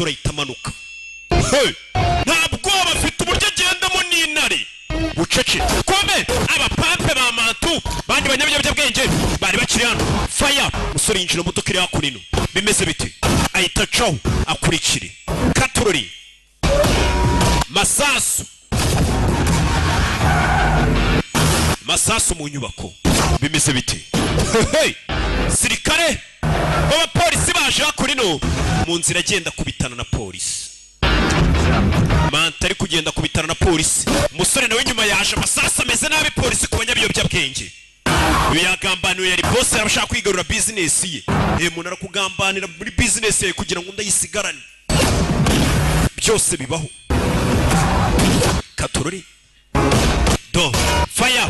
umusore ahita amanuka ntabwo bafite uburyo agendamo n'intare bucece kome abapampe ba mantu bandi banyabiyobyabwenge bari bakiri hano faya umusore yinjira mu modoka iri hakuno bimeze bite ahita acaho akurikire katurori masasu mu nyubako bimeze bite sirikare abapolisi baje hakuno mu nzira agenda kubitana na polisi manta ari kugenda kubitana na polisi umusore nawe nyuma yaje amasasu ameze nabi polisi ku banyabiyobyabwenge yagambanira yari boss arashaka kwigarura business ye umuntu arakugambanira muri business ye kugira ngo ndayisigarane byose bibaho katurori do fire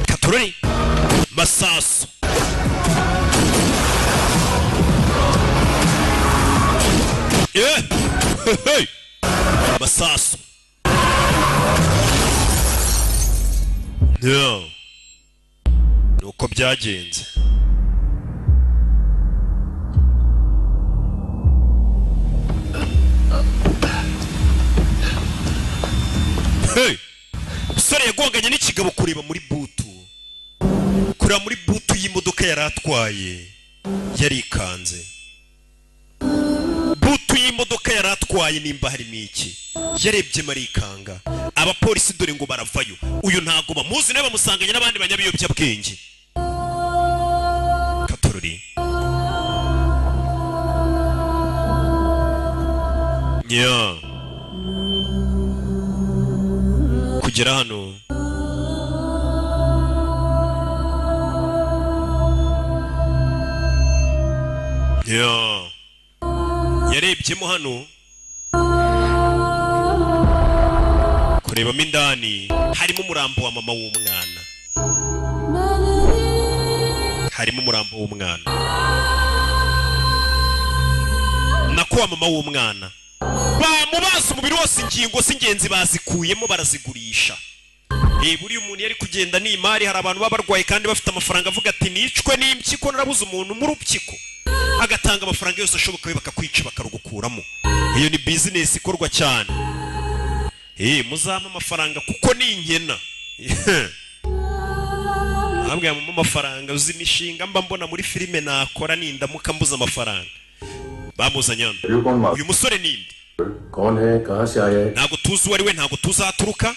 katurori masasu masasu nuko byagenze umusore yagonganye n'ikigabo kureba muri butu y'imodoka yari atwaye yarikanze butu y'imodoka yari atwaye nimba harimo iki yarebye marikanga abapolisi dore ngo baravayo uyu ntago bamuzi nawe bamusanganye n'abandi banyabiyobyabwenge katorori kugera hano yarebyemo hano kurebamo indani harimo umurambo wa mama w'umwana nako wa mama w'umwana bamubaza umubiri wose ingingo z'ingenzi bazikuyemo barazigurisha buriya umuntu yari kugenda n'imari hari abantu baba barwaye kandi bafite amafaranga avuga ati nicwe n'impyiko narabuze umuntu mu rupyiko agatanga amafaranga yose ashoboka bakakwica bakarugukuramo iyo ni business ikorwa cyane muzampa amafaranga kuko ni inkena ntabwo yamama amafaranga uzi imishinga mba mbona muri filime nakora nindamuka mbuze amafaranga bamuzanye hano uyu musore ninde ntabwo tuzi uwo ari we ntabwo tuzaturuka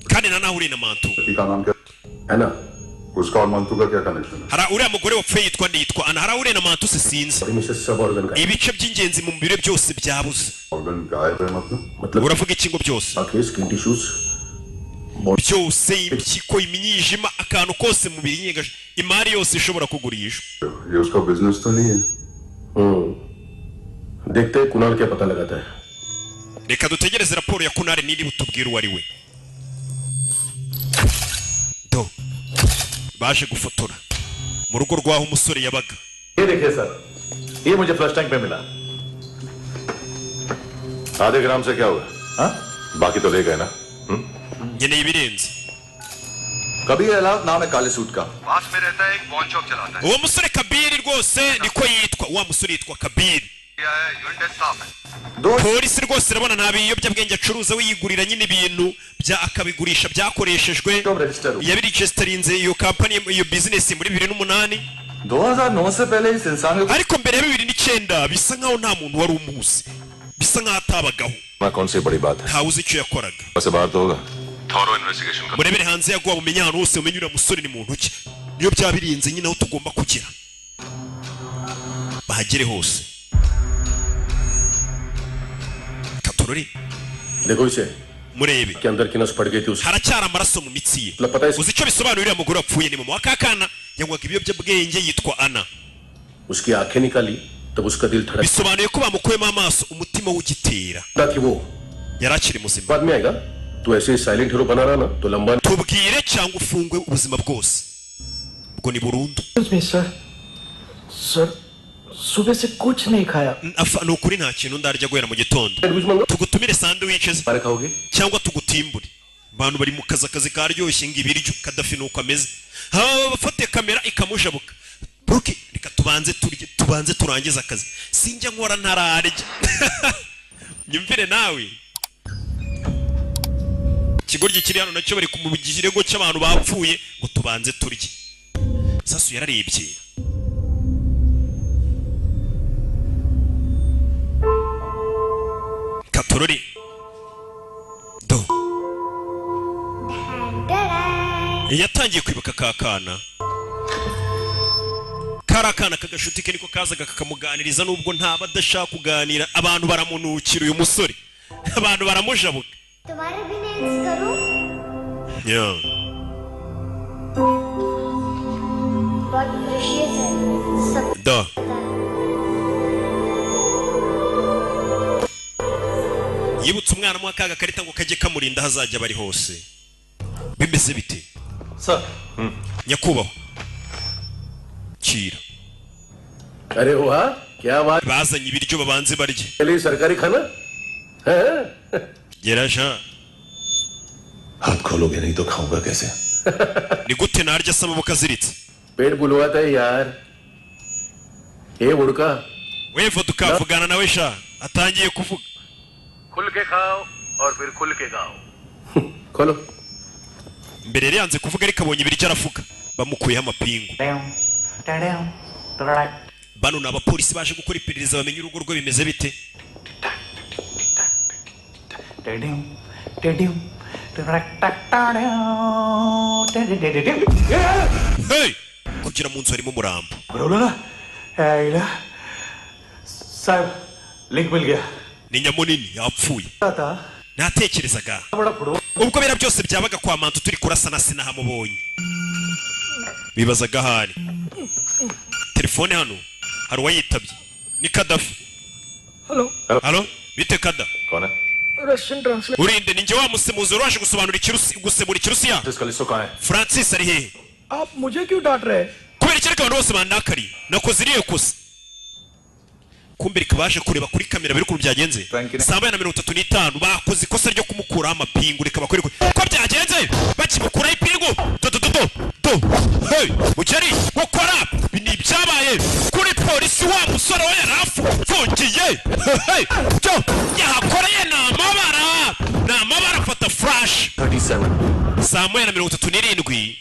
kandi na nawe uri na mantu hari uriya mugore wapfuye yitwa Ana hari uriya na mantu sinzi ibice by'ingenzi mu mubiri byose byabuze uravuga iki ngo byose byose impyiko imyijima akantu kose mu mubiri nyigaje imari yose ishobora kugurishwa देखते हैं कुणाल क्या पता लगाता है reka dutegereze raporo ya Kunari niri butubwira uwo ari we do baje gufotora mu rugo rwaho umusore yabaga ये देखिए सर ये मुझे फ्लश टैंक में मिला आधे ग्राम से क्या हुआ हाँ बाकी तो ले गए ना nkeneye ibirenze कबीर अलाउद नाम है काले सूट का पास में रहता है एक बॉन शॉप चलाता है uwo musore Kabiri rwose niko yitwa wa musore yitwa Kabiri polisi rwose irabona nta biyobyabwenge acuruza we yigurira nyine ibintu akabigurisha byakoreshejwe yabiregisterinze iyo company iyo business muri 2008 ariko mbere ya 2009 bisa nkaho nta muntu wari umuzi bisa nkaho atabagaho ntawuzi icyo yakoraga murebere hanze yaguha bumenye ahantu hose umenye uriya musore ni muntu ki niyo byabirinze nyine aho tugomba kugera bahagere hose देखो इसे murebe के अंदर की नस पड़ गई थी उस haracyari amaraso mu mitsi ye uzi icyo bisobanura uriya mugore wapfuye ni mama wa kakana yanywaga ibiyobyabwenge yitwa Ana उसकी आंखें निकाली तब उसका दिल धड़क bisobanuye ko bamukuyemo amaso umutima w'ugitera ताकि वो yari akiri muzima बाद में आएगा तो ऐसे साइलेंट हीरो बना रहा ना तो लंबा tubwire cyangwa ufungwe ubuzima bwose ubwo ni burundu sir सुबह से कुछ नहीं खाया ni ukuri nta kintu ndarya guhera mu gitondo tugutumire sandwiches cyangwa tugutimbure abantu bari mu kazi karyoshye ngo ibiryo Kadafi nuko ameze bafate kamera ikamujabuka Bruki reka tubanze turangiza akazi sinjya nkora ntararya nyumvire nawe ikigoryi kiri hano nacyo bari kumubigirego cy'abantu bapfuye ngo tubanze turye Sasu yararebye Katorori do yatangiye kwibuka kakana karakana kagashuti ke niko kazaga kakamuganiriza nubwo ntaba adashaka kuganira abantu baramunukira uyu musore abantu baramujabuka तुम्हारे भी नेल्स करूं yeah बहुत प्रेशियस है सब da yibutse umwana mu akaga karita ngo kajye kamurinda hazajya bari hose bimeze bite sir nyakubaho kira अरे वाह क्या बात bazanye ibiryo babanze barye चलिए सरकारी खाना है geraja हाथ खोलोगे नहीं तो खाऊंगा कैसे ni gute narya asaba bukaziritse पेट बुलवाता है यार ये बुड़का wevo tukavugana nawe sha atangiye kuvuga खुल के खाओ और फिर खुल के गाओ खोलो mbere yari yanze kuvuga ariko abonye ibiryo aravuga bamukuyeho amapingu bano ni abapolisi baje gukora iperereza bamenye urugo rwe bimeze bite hey kugira mu nzu harimo umurambo साहब लिंक मिल गया ni nyamunini yapfuye था natekerezaga ubwo bera byose byabaga kwa mantu turi kurasa na sinahamubonye bibazaga hari telefone hano hari uwayitabye ni Kadafi halo bite Kada कौन है Russian translate urinde ninjye wa musemuzi waje gusobanura gusemura ikirusiya जिसका लिस्ट कौन है Francis ari hehe आप मुझे क्यों डांट रहे हैं kubera iki abantu bose bandakari nakoze iriye kosa kumbe rikabaje kureba kuri kamera biri ukuntu byagenze saa 35 bakoze ikosa ryo kumukuraho amapingu reka bakore ko byagenze bakimukuraho ipingu do hey mukeri gukora bini byabaye kuri polisi wa musore we yarafungiye hey cyo yakoreye n'amabara fata flash 37 saa 37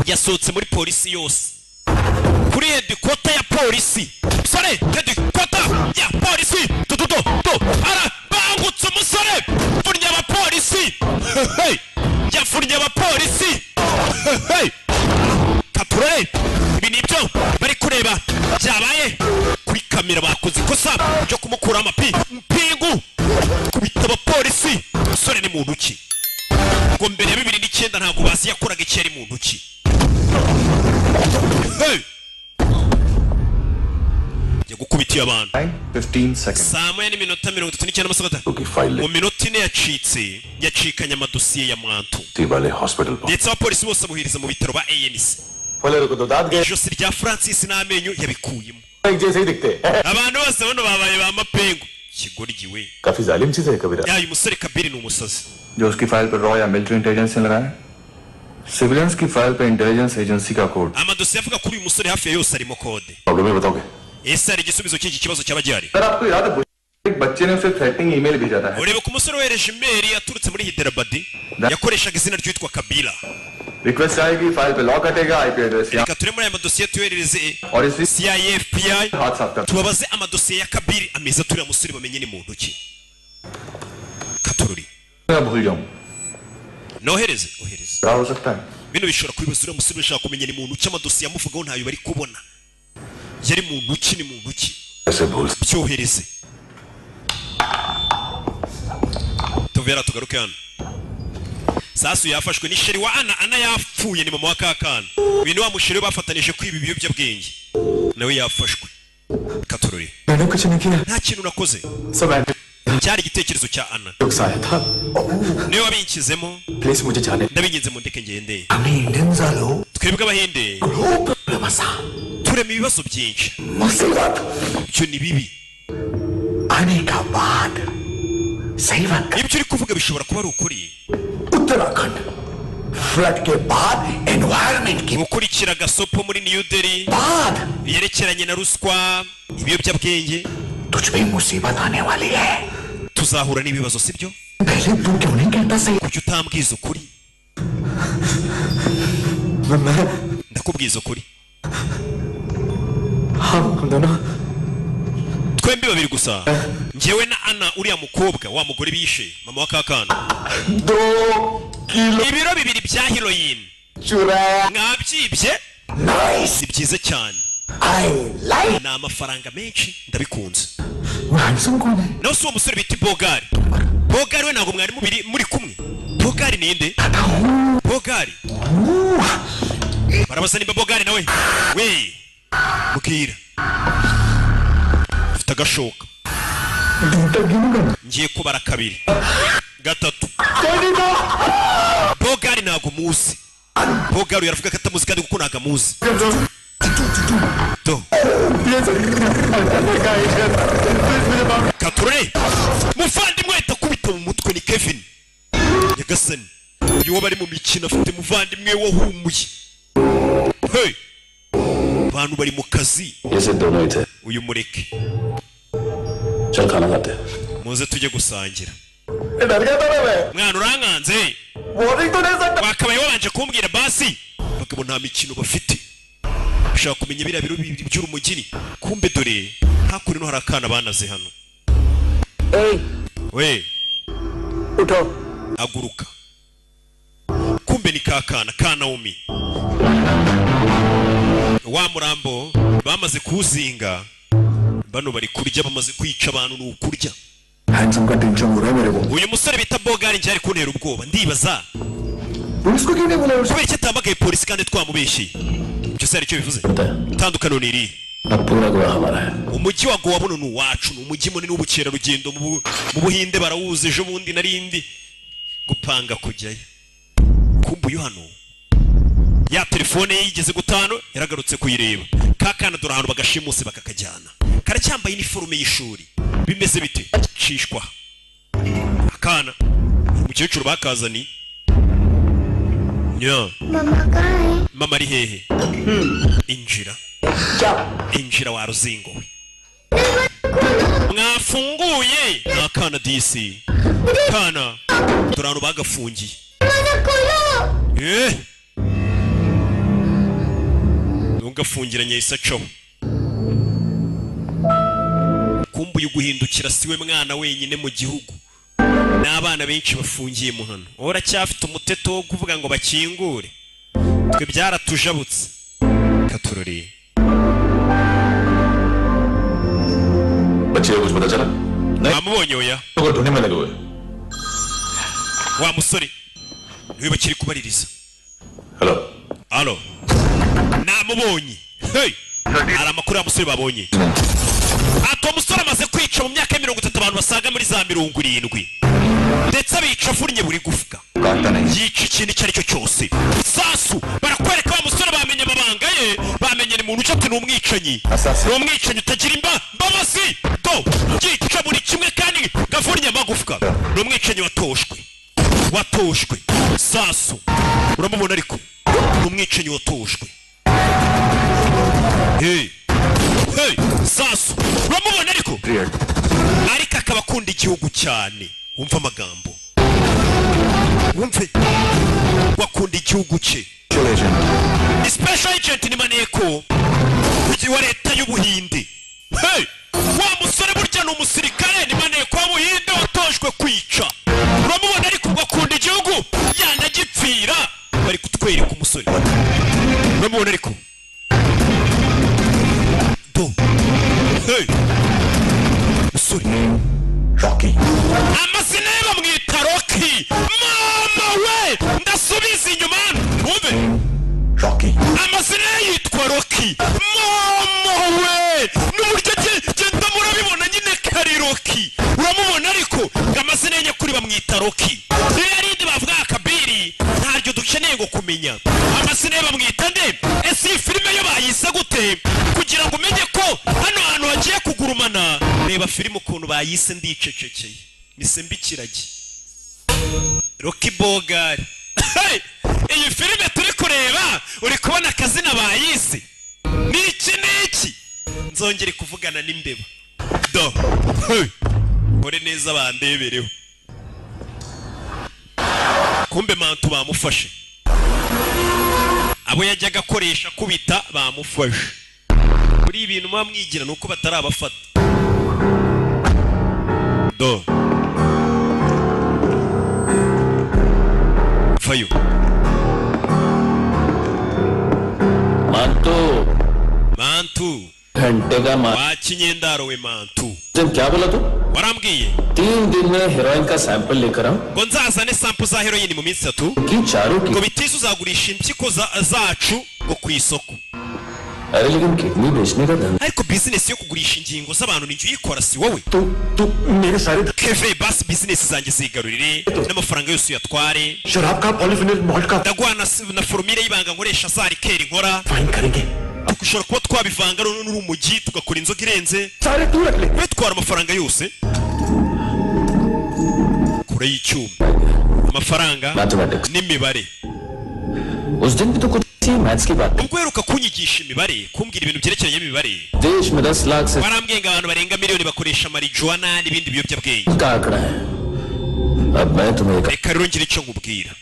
yasohotse muri polisi yose kuri headquarter ya polisi sore headquarter ya polisi do ara bangutse umusore furnya aba polisi hey yafurnya aba polisi hey kapure ibi nibyo bari kureba byabaye kuri kamera bakoze ikosa ryo kumukura amapingu kubita aba polisi sore ni muntu ki ngo mbere ya 2009 ntabwo basi yakoraga icyari mu ntoki hey yagukubitiye abantu 15 seconds saa 1:39 क्योंकि file mu minota ine yacikanye amadosiye ya mwantu वाले हॉस्पिटल पर ndetse abapolisi bose abuhiriza mu bitaro ba ANC पहले रुको तो दांत गए ijosi rya Francis n'amenyo yabikuyemo एक जैसे ही दिखते हैं abantu bose bano babaye ba mapengu kigoryi we काफी जालिम चीज है कबीरा yayi musore Kabiri ni umusazi जो उसकी फाइल पर रॉ या मिलिट्री इंटेलिजेंस से लगा है सिविलियंस की फाइल पर इंटेलिजेंस एजेंसी का code amadosiye avuga kuri uyu musore hafi ya yose arimo kode problem है बताओगे ese hari igisubizo cy'iki kibazo cy'abajyari sir आपको याद है एक बच्चे ने उसे थ्रेटनिंग ईमेल भेजा था urebe ku musore wereje email yaturutse muri Hyderabad yakoreshaga izina ryitwa Kabila request आएगी फाइल पे लॉक कटेगा आईपी एड्रेस या reka turemo aya madosiye tuyoherereze और इसी CIA FBI हाथ साफ कर tubabaze amadosiye ya Kabiri ameza turiya musore bamenye ni muntu ki Katururi मैं भूल जाऊं nohereze ohereze क्या हो सकता है bino bishobora kwibaza uriya musore ushaka kumenya ni muntu ki amadosiye amuvugaho ntayo bari kubona yari muntu ki ni muntu ki ऐसे भूल byohereze tuvera tugaruke hano Sasu yafashwe ni sheri wa Ana yapfuye ni mama wa kakana ibintu wa musheri bafatanije kwiba ibiyobyabwenge nawe yafashwe Katururi मैंने कुछ नहीं किया nta kintu nakoze सब cyari igitekerezo cya Ana नुकसान था niwe wabinkizemo please मुझे जाने ndabinginze mu ndeke ngende हमने इंडियन वालों twebwe abahinde turema ibibazo byinshi मुसीबत ibyo ni bibi आने का बाद सही वक्त ibyo uri kuvuga bishobora kuba ari ukuri Uttarakhand flood के बाद एनवायरमेंट की gukurikira gasopo muri New Delhi बाद yerekeranye na ruswa ibiyobyabwenge तुझ पे मुसीबत आने वाली है tuzahura n'ibibazo sibyo पहले तू क्यों नहीं कहता सही kuki utambwiza ukuri ndakubwiza ukuri हम दोनों twembi babiri gusa njyewe na Ana uriya mukobwa wa mugore bishe mama wa kakana 2 kilo ibiro bibiri bya heroin चुराया mwabyibye nice si byiza cyane I like ni amafaranga menshi ndabikunze handsome कौन है nawe si uwo musore bita Bogari Bogari we ntabwo mwari muri kumwe Bogari ninde Bogari barabasa nimba Bogari nawe we mukira ufite agashoka ngiye kubara kabiri gatatu Bogari ntabwo muzi Bogari yaravuga ko atamuzi kandi kuko ntabwo amuzi kature muvandimwe itakubita mu mutwe ni Kevin Nyagasani uyu bari mu mikino afite muvandimwe wahumuye hey abantu bari mu kazi ये दोनों ही थे uyu mureke चल खाना खाते muze tujye gusangira डर गया था मैं mwana urankanze वार्निंग तो नहीं सकता wakabaye wabanje kumbwira basi bagabo nta mikino bafite ushaka kumenya biriya biro bibiri by'urumugini kumbe dore hakuri no hari akana banaze hano we उठो aguruka kumbe ni kakana kana umi wa murambo bamaze kuzinga bano bari kurya bamaze kwica abantu n'ukurya handsome का टेंशन हो रहा है मेरे को uyu musore bita Bogari njye ari kuntera ubwoba ndibaza police को क्यों नहीं बुलाया kubera icyo atamagaye polisi kandi twamubeshye ibyo se aricyo bivuze itandukano ni iri अब पूरा गोवा हमारा है umujyi wa Goa buno ni uwacu ni umujyi munini w'ubukerarugendo mu Buhinde barawuzi ejo bundi narindi gupanga kujyayo kumbe uyu hano ya telefone ye yigeze gutano yaragarutse kuyireba kakana dore ahantu bagashimuse bakakajyana karacyambaye iniforume y'ishuri bimeze bite cishwa akana umukecuru bakazani nya मम्मा कहाँ है mama ari hehe injira wa ruzingo mwafunguye nakana disi kana dore ahantu bagafungiye ntugafungiranye isaco kumbuye guhindukira siwe mwana wenyine mu gihugu n'abana benshi bafungiye mu hano uracyafite umuteto wo kuvuga ngo bakingure twe byaratujabutse katurori बच्चे को कुछ पता चला namubonye oya तो ढूंढने में लगे हुए wa musore niwe bakiri kubaririza hello alo namubonye hey hari amakuru y'amusore babonye ato musore amaze kwica mu myaka 30 abantu basaga muri za 70 ndetse abica avunnye buri gufwa yica ikintu icyo aricyo cyose sasu barakwereka wa musore bamenye amabanga ye bamenye ni muntu ucate n'umwicanyi n'umwicanyi utagira imbabazi do yica buri kimwe kandi gavunnye amagufwa n'umwicanyi watoshwe sasu uramubona ariko n'umwicanyi watoshwe hey sasu uramubona ariko akaba akunda igihugu cyane wumva amagambo wumve wakunda igihugu cye special agent ni maneko wa leta y'ubuhinde hey wa musore burya ni umusirikare ni maneko w'ubuhinde watojwe kwica uramubona ariko wakunda igihugu yanagipfira bari kutwereka umusore uramubona ariko do hey musore Rocky amazina ye bamwita Rocky mama we ndasubiza inyuma wumve Rocky amazina ye yitwa Rocky mama we n'uburyo genda murabibona nyine kari Rocky uramubona ariko amazina ye nyakuri bamwita Rocky yarindi bavuga Kabiri ntaryo dukeneye ngo kumenya amazina ye bamwita nde ese iyi filime yo bayise gute kugira ngo umenye ko hano hantu hagiye kugurumana reba filime ukuntu bayise ndicecekeye mise mbikiragi Rocky Bogari iyi filime turi kureba uri kubona akazina bayise niki nzongere kuvugana n'imbeba do ore neza bandebereho kumbe mantu bamufashe abo yajyaga akoresha kubita bamufashe kuri ibintu mwamwigira nuko batarabafata do fayo mantu घंटे का wakinyendaro we mantu क्या बोला तू warambwiye 3 दिन में हेरोइन का सैंपल लेकर आऊं ngo nzazane sample za heroine mu minsi 3 कि चारों की ngo bitise uzagurisha impyiko zacu ngo ku isoko अरे लेकिन किडनी बेचने का धंधा ariko business yo kugurisha ingingo z'abantu ninjye uyikora si wowe तू मेरे सारे keve basi business zanjye zigarurire n'amafaranga yose uyatware शराब का पॉलीफिनल मॉल्ट का ndagwana na formule y'ibanga nkoresha za rikeri nkora fine करेंगे dushobora kuba twabivanga n'urumogi tugakora inzoga irenze सारे तू रख ले twitwara amafaranga yose kure y'icyuma amafaranga mathematics n'imibare उस दिन भी तो कुछ थी मैथ्स की बात ubwo heruka kunyigisha imibare kumbwira ibintu byerekeranye n'imibare देश में 10 लाख से barambwiye ngo abantu barenga miliyoni bakoresha marijuana n'ibindi biyobyabwenge का आंकड़ा है अब मैं तुम्हें reka rero ngire icyo nkubwira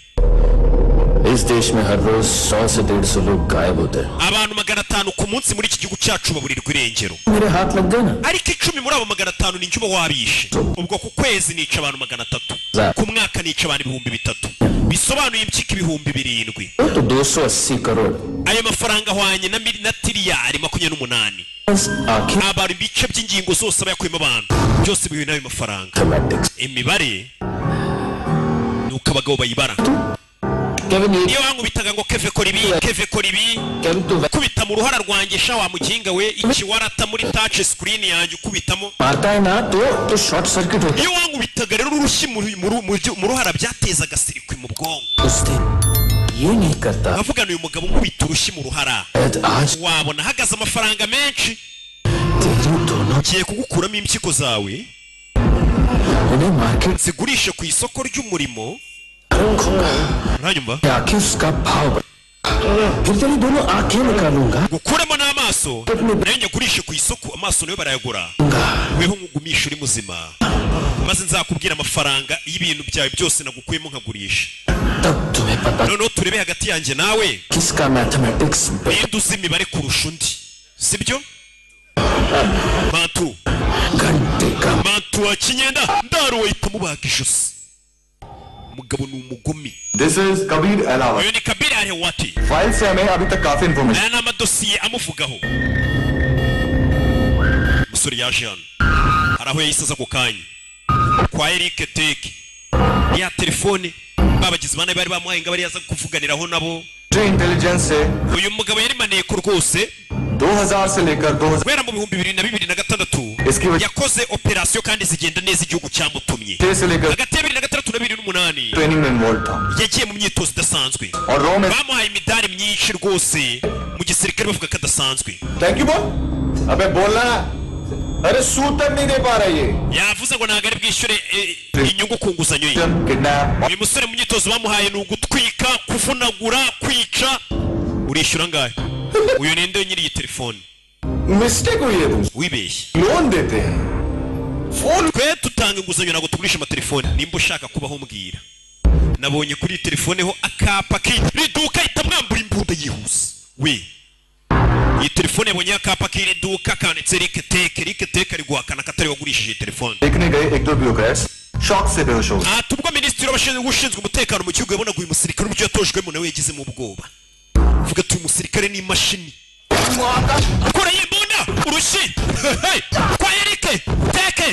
इस देश में हर रोज 100 से 150 लोग गायब होते हैं abantu 500 ku munsi muri iki gihugu cyacu baburirwa irengero मेरे हाथ लग गए ना ariko 10 muri abo 500 ni njuba wabishe ubwo ku kwezi nica abantu 300 ku mwaka nica abantu 300 bisobanuye impyiko 7,000 तो 280 crore ayo mafaranga ahwanye na tiriyari 28 आखिर abantu ibice by'ingingo zose abayakuyemo abantu byose bihuye n'ayo mafaranga mathematics imibare nuko abagabo bayibara Kevin niyo wankubitaga ngo keve kora ibi Kevin तो kubita mu ruhara rwanjye sha wa muginga we ikiwarata muri touch screen yanjye ukubitamo मारता है ना तो short circuit होता iyo wankubitaga rero urushyi mu ruhara byatezaga sirikwi mu bwonko है उस दिन ये नहीं करता avugana uyu mugabo nkubita urushyi mu ruhara आज wabona hagaze amafaranga menshi तेरी दोनों ngiye kugukuramo impyiko zawe उन्हें market zigurishe ku isoko ry'umurimo uranyumva आंखें उसका भाव फिर तेरी दोनों आंखें निकालूंगा gukuremo n'amaso nayo nyagurishe ku isoko amaso nayo barayagura weho nkugumisha uri muzima maze nzakubwira amafaranga y'ibintu byawe byose nagukuyemo nkagurisha तब तुम्हें पता noneho turebe hagati yanjye nawe किसका mathematics ninde uzi imibare kurusha undi sibyo mantu घंटे का mantu wa kinyenda ndaro wahita mubaga ijosi umugabo ni umugome This is Kabir Alawat. uyu ni kabiri arewati file से हमें अभी तक काफी information aya ni amadosiye amuvugaho umusore yaje hano hari aho yahise aza ako kanya kwa Eric Teke ya telefone babagize bane bari bamuhaye ngo bari yaza kuvuganiraho nabo intelligence से uyu mugabo yari maneko rwose 2000 से लेकर 2006 guhera mu bihumbi 2026 yakoze operasiyo kandi zigenda neza igihugu cyamutumye से लेकर hagati ya 2006 na 2008 ट्रेनिंग में इन्वॉल्व था yagiye mu myitozo idasanzwe और रॉ में bamuhaye imidari myinshi rwose mu gisirikare bavuga ko adasanzwe thank you बोल अबे बोलना अरे सूद तक नहीं दे पा रहा ये yavuze ngo ntabwo ari bwishyure inyungu ku nguzanyo ye kidnap uyu musore mu myitozo bamuhaye ni ugutwika kuvunagura kwica urishyura angahe uyu ninde nyiri iyi telefone mistake हुई है तुम wibeshye लोन देते हैं phone twe tutanga inguzanyo ntabwo tugurisha amatelefone nimba ushaka kubaho mbwira nabonye kuri iyi telefone ho akapa k'iri duka ahita mwambura imbunda yihuse we iyi telefone yabonye akapa k'iri duka kanditse Eric Teke ari guhakana ko atari wagurishije iyi telefone देखने गए एक दो bureaucrats shock से बेहोश हो गए ati ubwo minisitiri ushinzwe umutekano mu gihugu yabonaga uyu musirikare uburyo yatojwemo nawe yagizemo ubwoba uvuga ati uyu musirikare ni imashini kora y'imbunda urushyi kwa Eric Teke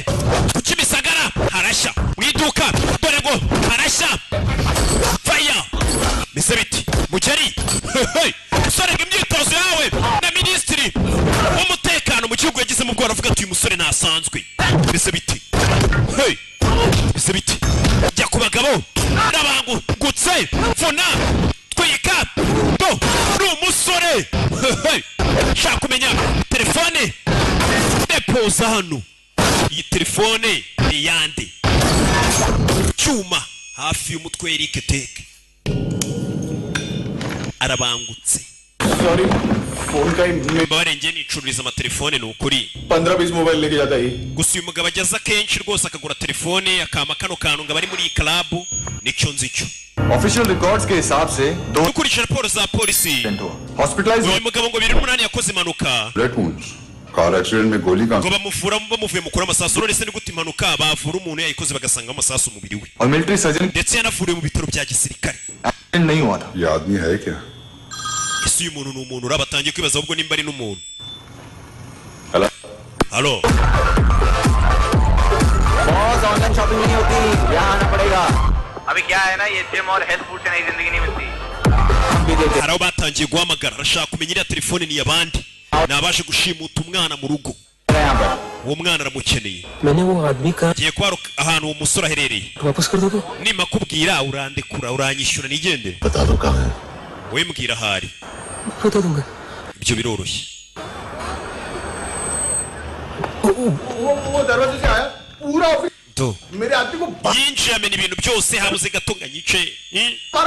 ku Kimisagara harashya mu iduka dore ngo harashya faya mbese biti mugeri usorega imyitozo yawe na minisitiri w'umutekano mu gihugu yagizemo ubwoba avuga ati uyu musore ntasanzwe mbese biti mbese biti jya ku bagabo n'abangutse vuna twika do ni umusore shaka kumenya telefone depoza hano iyi telefone ni yande cyuma hafi y'umutwe Eric Teke arabangutse. Sorry, phone ka barenge nicururiza amatelefone ni ukuri 15-20 mobile leke jata hi. Gusa uyu mugabo ageza kenshi rwose akagura telefone akama kano kantu ngo bari muri iyi club nicyo nzi cyo. Official records ke hisab se dukurikije raporo za polisi hospitalized uyu mugabo ngo 2008 yakoze impanuka. Bullet wounds. Car accident में गोली का ngo bamuvura bamuvuye mukura amasasu none se ni gute impanuka bavura umuntu yayikoze bagasanga amasasu umubiri we. और military surgeon ndetse yanavuriwe mu bitaro bya gisirikare. accident नहीं हुआ था. ये आदमी है क्या? ese uyu muntu ni umuntu urabatangiye kwibaza ahubwo nimba ari n'umuntu. Halo. Boss online shopping नहीं होती, यहाँ आना पड़ेगा. अभी क्या है ना ये जिम और हेल्थ फूड से नई जिंदगी नहीं मिलती. hari aho batangiye guhamagara arashaka kumenya iriya telefone ni iy'abandi nabaje gushimuta umwana mu rugo uwo mwana aramukeneye. ngiye kuba ahantu uwo musore aherereye nima kubwira urandekura uranyishyura nigendere. wowe mbwira ahari ibyo biroroshye. वो दरवाजे से आया पूरा office do मेरे आदमी को yinjiye amena ibintu byose habuze gato nganyice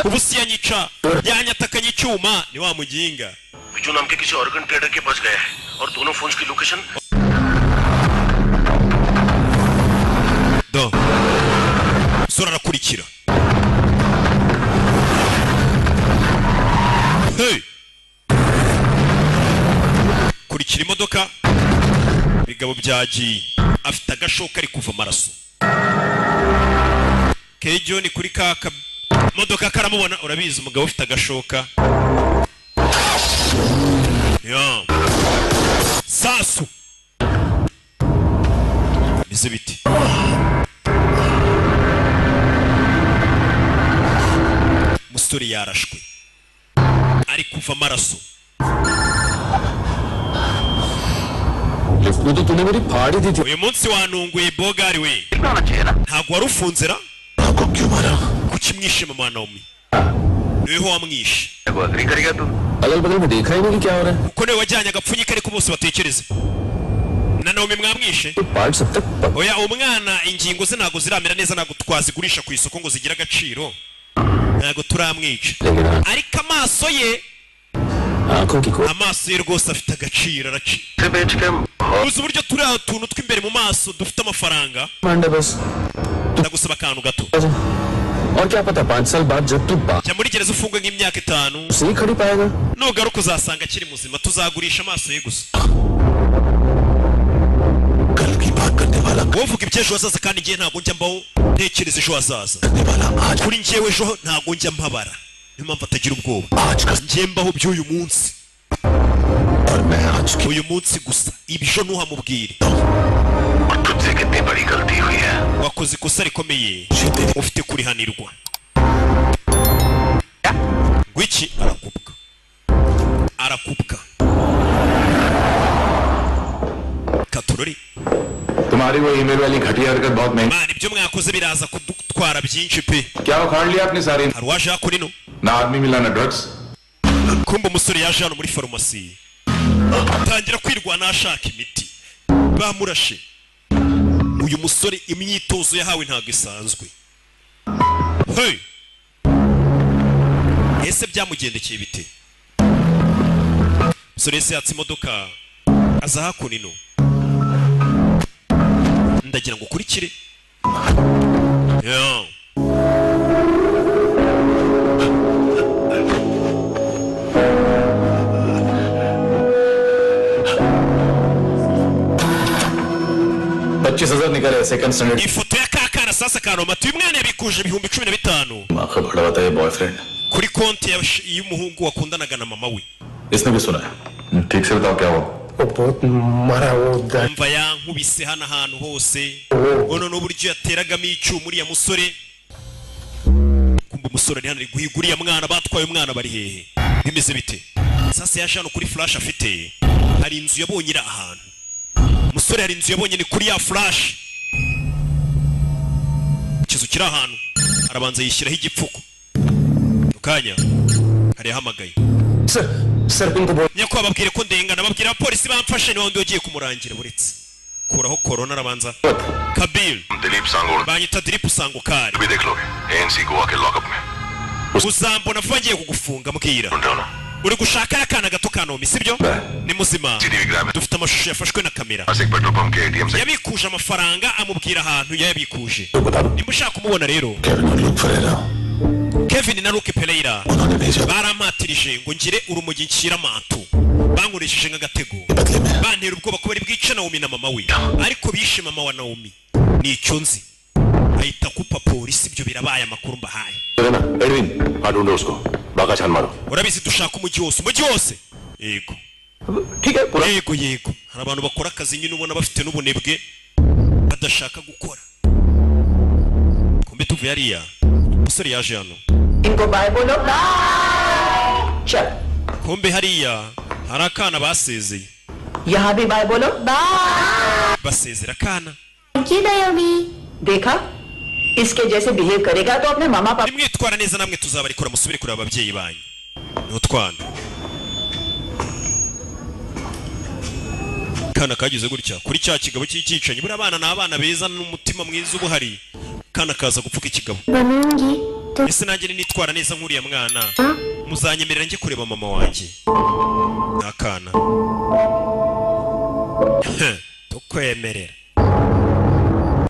ubu si yanyica yanyatakanye icyuma ni wa muginga. Biju नाम के किसी ऑर्गन ट्रेडर के पास गया है और दोनों फोन्स की location do sura arakurikira. Hey kurikira imodoka bigabo byagiye afite agashoka ari kuva amaraso. Kejo ni kuri kaka modoka karamubona urabizi umugabo ufite agashoka ya sasu bize biti musore yarashwe ari kuva amaraso. uyu munsi wanunguye bogari we ntabwo wari ufunze ra kuki mwishe mama Naomi niweho wamwishe kuko niwe wajyanye agapfunyika ariko bose batekereze na Naomi mwamwishe. oya umwana ingingo ze ntabwo ziramera neza ntabwo twazigurisha ku isoko ngo zigira agaciro ntabwo turamwica ariko amaso ye rwose afite agaciro araciye. uzi uburyo turi aho tuntu tw'imbere mu maso dufite amafaranga ndagusaba akantu gato jya muri gereza ufungwe nk'imyaka 5 nugaruka uzasanga akiri muzima tuzagurisha amaso ye gusa. wovuga iby'ejo hazaza kandi ngiye ntabwo njya mbaho ntekereza ejo hazaza kuri njyewe ejo ntabwo njya mpabara niyo mpamvu atagira ubwoba njye mbaho by'uyu munsi uyu munsi gusa ibyo ntuhamubwire. wakoze ikosa rikomeye ufite kurihanirwa. ngwiki arakubwa katurori तुम्हारी वो ईमेल वाली घटिया हरकत बहुत महंगी. man ibyo mwakoze biraza kudutwara byinshi pe. क्या उखाड़ लिया आपने सारी? hari uwaje hano ino ना आदमी मिला ना drugs. kumba umusore yaje hano muri farumasi atangira kwirwana ashaka imiti bamurashe. uyu musore imyitozo yahawe ntabwo isanzwe. hey ese byamugendekeye bite? umusore ese yatse imodoka aza hakuno ino ndagira ngo ukurikire. yeah निकले second standard ifoto ya kakana sasa kanoma uyu mwana yabikuje ibihumbi 15 माखा बड़ा होता है boyfriend kuri konti y'umuhungu wakundanaga na mama we. इसने भी सुना है. ठीक से बताओ क्या हुआ? umva yankubise hano ahantu hose ono n'uburyo yateragamo icyuma uriya musore. kumva umusore ari hano ari guhiga uriya mwana batwaye umwana bari hehe bimeze bite? sasa yaje hano kuri flash afite hari inzu yabonye iri ahantu umusore hari inzu yabonye ni kuri ya flash ikizu kiri ahantu arabanza yishyiraho igipfuko ukanya hari yahamagaye nyako bababwire ko ndengana babwira abapolisi bamfashe niba ugiye kumurangira buretse kuraho corona arabanza Kabil Dilip सांगोड़ banyita Dilip Sangokari भी देख लोगे एएनसी गोवा के लॉकअप में uzambona vuba ngiye kugufunga mbwira uri gushaka akana gato ka Naomi sibyo ni muzima dufite amashusho yafashwe na kamera yabikuje amafaranga amubwira ahantu yayabikuje nimba ushaka kumubona rero Kevin na Luke Pereira barampatirije ngo ngire urumogi nshyira mantu bankoresheje nk'agatego bantera ubwoba ko bari bwice Naomi na mama we ariko bishe mama wa Naomi nicyo nzi ahita kupa polisi ibyo birabaye amakuru mbahaye Edwin adundo usko baga chan maro urabizi dushaka umujyi wose yego yego hari abantu bakora akazi nyine ubona bafite n'ubunebwe badashaka gukora kumbe tuvuye ariya umusore yaje hano इनको बाय बोलो चल kumbe hariya hari akana basezeye यहाँ भी बाय बोलो basezera akana देखा इसके जैसे बिहेव करेगा तो अपने मामा पापा nimwitwara neza namwe tuzabarikora musubire kuri ababyeyi banyu n'utwana kana kagize gutya kuri cya kigabo cy'icyicanyi buri abana n'abana beza n'umutima mwiza ubuhari kana kaza gupfuka ikigabo ese nanjye nitwara neza nk'uriya mwana muzanyemerera njye kureba mama wanjye n'akana tukwemerera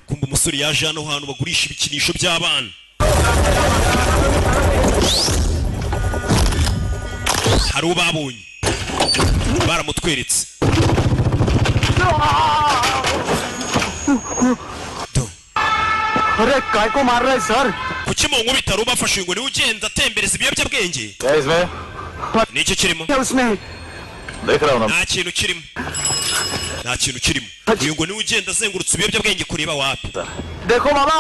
kumva umusore yaje hano hantu bagurisha ibikinisho by'abana hari ubabonye baramutweretse अरे काय को मार रहा है sir kuki mu nkubita rubafashe ngo niwe ugenda atembereza ibiyobyabwenge nicyo kirimo उसमें देख रहा हूं ना nta kintu kirimo uyu ngo niwe ugenda azengurutse ibiyobyabwenge kureba wapi देखो मामा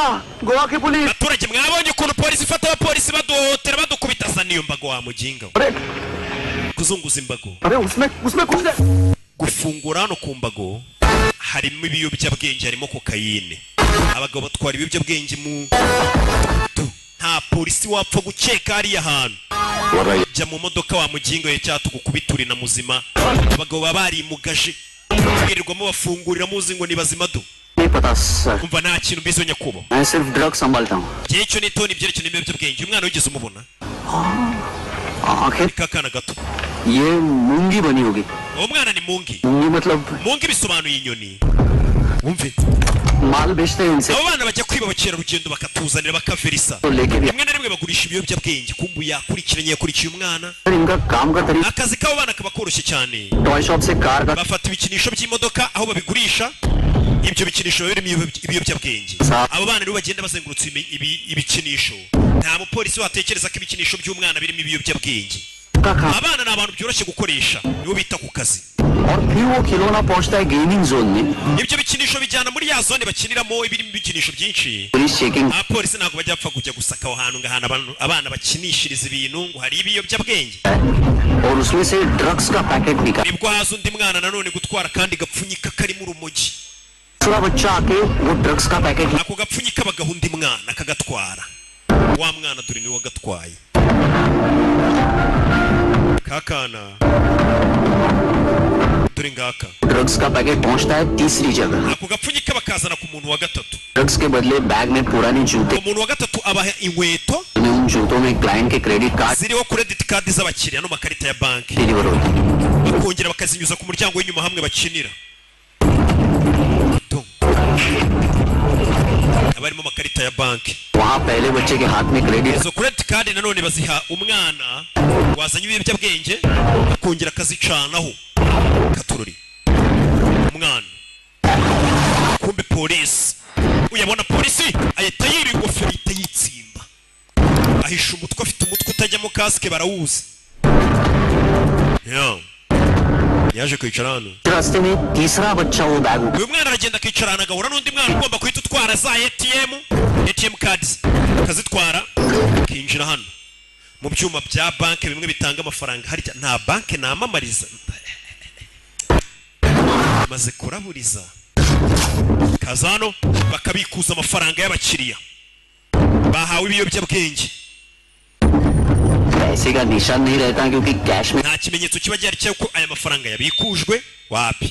गोवा की police abaturage mwabonye ukuntu polisi ifata abapolisi baduhotera badukubita sa niyo mbago wa muginga kuzunguza imbago अरे उसमें कुछ gufungura hano ku mbago harimo ibiyobyabwenge harimo kokayine abagabo batwara ibiyobyabwenge mu nta polisi wapfa gukeka hariya hantu jya mu modoka wa mugingo ye cyatu gukubituri na muzima abagabo barimugaje birirwamo bafungurira muzi ngo ni bazima do umva nta kintu mbizo nyakubo gihe cyo nitoni ibyerekeye ibiyobyabwenge umwana wigeze umubona kakana gato ये मूंगी बनी होगी uwo mwana ni mungi mungi bisobanuye inyoni wumve माल बेचते हैं इनसे abo bana bajya kwiba abakerarugendo bakatuzanira bakaverisa rimwe na rimwe bagurisha ibiyobyabwenge kumbu yakurikiye umwana इनका काम का तरीका akazi k'abo bana kaba koroshye cyane toy shop से कार का bafata ibikinisho by'imodoka aho babigurisha ibyo bikinisho birimo ibiyobyabwenge abo bana nibo bagenda bazengurutse ibikinisho nta mupolisi watekereza ko ibikinisho by'umwana birimo ibiyobyabwenge abana ni abantu byoroshye gukoresha nibo bita ku kazi और फिर वो खिलौना पहुंचता है gaming zone में ibyo bikinisho bijyana muri ya zone bakiniramo ibirimo ibikinisho byinshi police checking abapolisi ntabwo bajya bapfa kujya gusaka aho hantu ngahana abana bakinishiriza ibintu ngo hari ibiyobyabwenge और उसमें से ड्रग्स का पैकेट निकाला nibwo haza undi mwana nanone gutwara kandi gapfunyika karimo urumogi दूसरा बच्चा आके वो ड्रग्स का packet ako gapfunyika bagaha undi mwana akagatwara wa mwana dore niwe wagatwaye kakana dore ngaka drugs का पैकेट पहुंचता है तीसरी जगह ako gapfunyika bakazana ku muntu wa gatatu drugs के बदले बैग में पुराने जूते umuntu wa gatatu abaha inkweto उन जूतों में क्लाइंट के credit card ziriho credit card z'abakiriya no makarita ya banki deliver होती bakongera bakazinyuza ku muryango w'inyuma hamwe bakinira abarimo amakarita ya banki वहाँ पहले बच्चे के हाथ में credit izo credit card nanone baziha umwana wazanye ibiyobyabwenge akongera akazicanaho katururi umwana kumbe polisi uyabona polisi ahita yiri ingofero ahita yitsimba ahisha umutwe afite umutwe utajyamo kasike barawuzi yaje kwicara hano रास्ते में तीसरा बच्चा वो bag uyu mwana aragenda akicara hano agahura n'undi mwana ugomba guhita utwara za ATM cards akazitwara akinjira hano mu byuma bya banki bimwe bitanga amafaranga harya nta banki namamariza maze kuraburiza kazano bakabikuza amafaranga y'abakiriya bahawe ibiyobyabwenge पैसे का निशान नहीं रहता क्योंकि कैश में nta kimenyetso kiba gihari cy'uko aya mafaranga yabikujwe wapi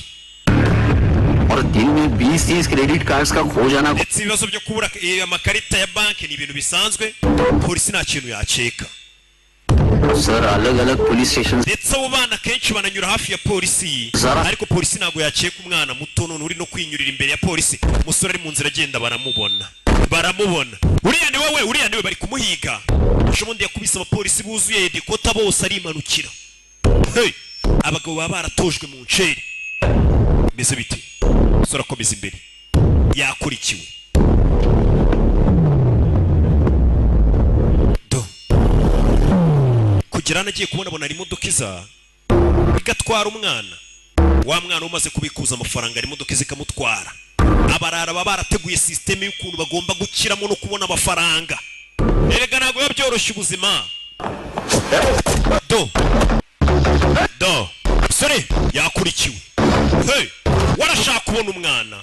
और दिन में 20-30 क्रेडिट कार्ड्स का खो जाना ndetse ibibazo byo kubura amakarita ya banki ni ibintu bisanzwe polisi nta kintu yaceka sir अलग अलग police station ndetse abo bana kenshi bananyura hafi ya polisi ariko polisi ntago yakeka umwana muto none uri no kwinyurira imbere ya polisi umusore ari mu nzira agenda baramubona uriya niwe bari kumuhiga ubundi yakubise abapolisi buzuye Dakota bose ari imanukira abagabo baba baratojwe mu nceri meze bite sora komeza imbere yakurikiwe kugira nagiye kubona ari imodoka iza igatwara umwana wa mwana umaze kubikuza amafaranga ari imodoka izikamutwara abarara baba barateguye system y'ukuntu bagomba gukiramo no kubona amafaranga erega ntago yabyoroshye ubuzima sore yakurikiwe warashaka kubona umwana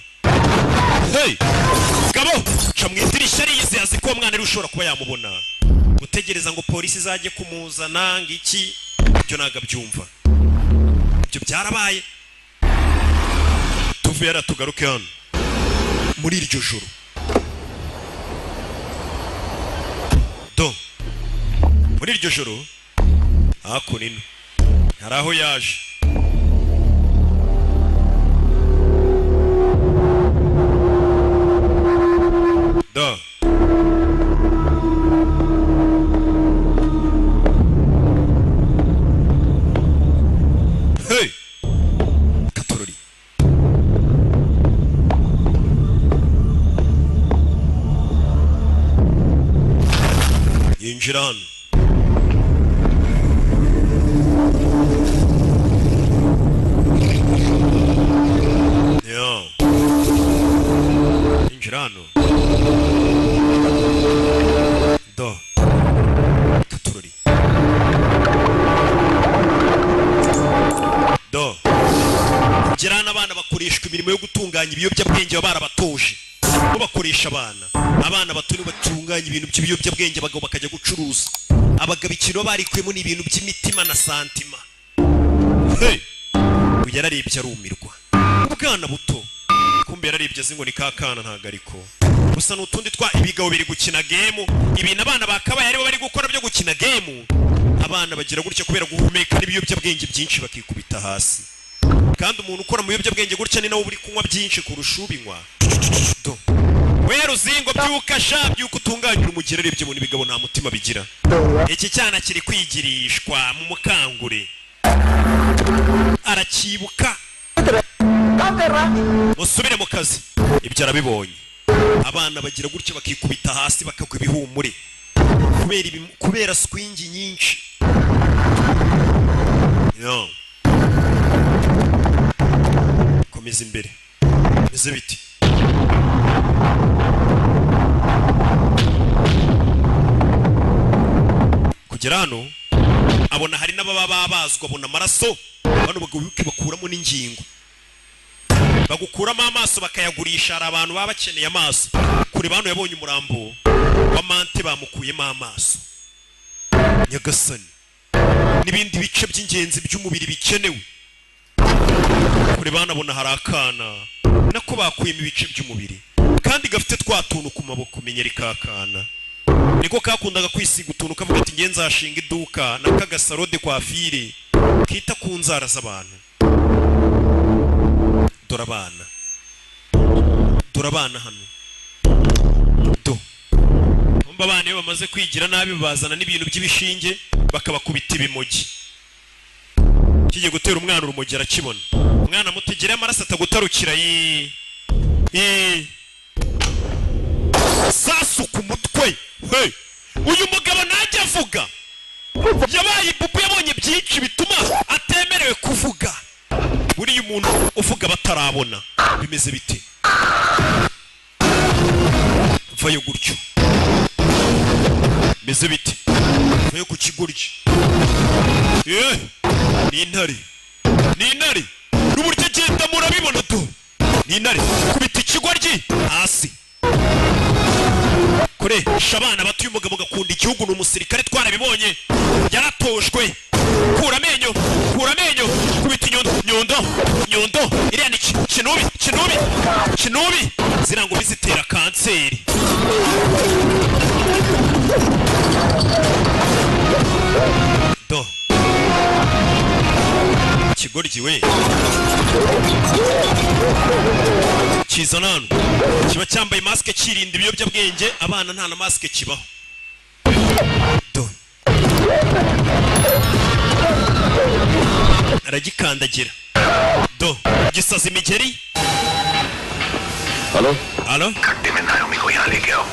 gabo ca mu idirishya rize azi ko umwana ari ushobora kuba yamubona gutegereza ngo polisi izajye kumuzana ngiki byo naga byumva ibyo byarabaye tuvuye aratugaruke hano muri iryo joro muri iryo joro hakunino hari aho yaje Katorori yinjira hano yinjira hano Katorori kugira n'abana bakoreshwa imirimo yo gutunganya ibiyobyabwenge baba barabatoje bo bakoresha abana bato batunganya ibintu by'ibiyobyabwenge abagabo bakajya gucuruza abagabo ikintu barikuyemo ni ibintu by'imitima na santima yararebye arumirwa ubwana buto kumbe yararebye azi ngo ni kakana ntago ariko gusa n'utundi twa ibigabo biri gukina game ibintu abana bakabaye aribo bari gukora byo gukina game abana bagira gutya kubera guhumeka n'ibiyobyabwenge byinshi bakikubita hasi kandi umuntu ukora mu biyobyabwenge gutya ni nawe uri kunywa byinshi kurusha ubinywa wera uzingo byukasha byuko utunganyira umugera arebye mu bigabo nta mutima bigira iki cyana kiri kwigirishwa mu mukangure arakibuka musubire mu kazi ibyo arabibonye abana bagira gutya bakikubita hasi bakagwa ibihumure kubera swingi nyinshi komeza imbere meze biti kugera hano abona hari n'ababa babazwa abona amaraso bano bakuramo n'ingingo bagukuramo amaso bakayagurisha hari abantu baba bakeneye amaso kure bano yabonye umurambo wa mante bamukuyemo amaso nyagasani n'ibindi bice by'ingenzi by'umubiri bikenewe kure banabona hari akana nako bakuyemo ibice by'umubiri kandi gafite twa tuntu ku maboko menyeri kakana niko kakundaga kwisiga utuntu kavuga ati ngenza hashinga iduka n'akagasarode kwa fire kita ku nzara z'abantu dorabana hano umba abana iyo bamaze kwigira nabi bazana n'ibintu by'ibishinge bakabakubita ibimogi kigiye gutera umwana urumogi arakibona umwana mutegere amaraso atagutarukira sasu ku mutwe uyu mugabo najya avuga yabaye ibubu yabonye byinshi bituma atemerewe kuvuga buriya umuntu uvuga batarabona bimeze bite vayo gutyo bimeze bite vayo ku kigoryi ni intare n'uburyo agenda murabibona tu ni intare kubita ikigoryi hasi koresha abana batuye umugabo gakunda igihugu ni umusirikare twarabibonye yaratojwe kura amenyo kubita inyundo iriya ni kinubi zira ngo bizitera kanseri ikigoryi we kizana hano kiba cyambaye masike kirinda ibiyobyabwenge abana nta na masike kibaho do aragikandagira do gisaza imigeri hello halo घंटे में नायोमी को यहाँ लेके आओ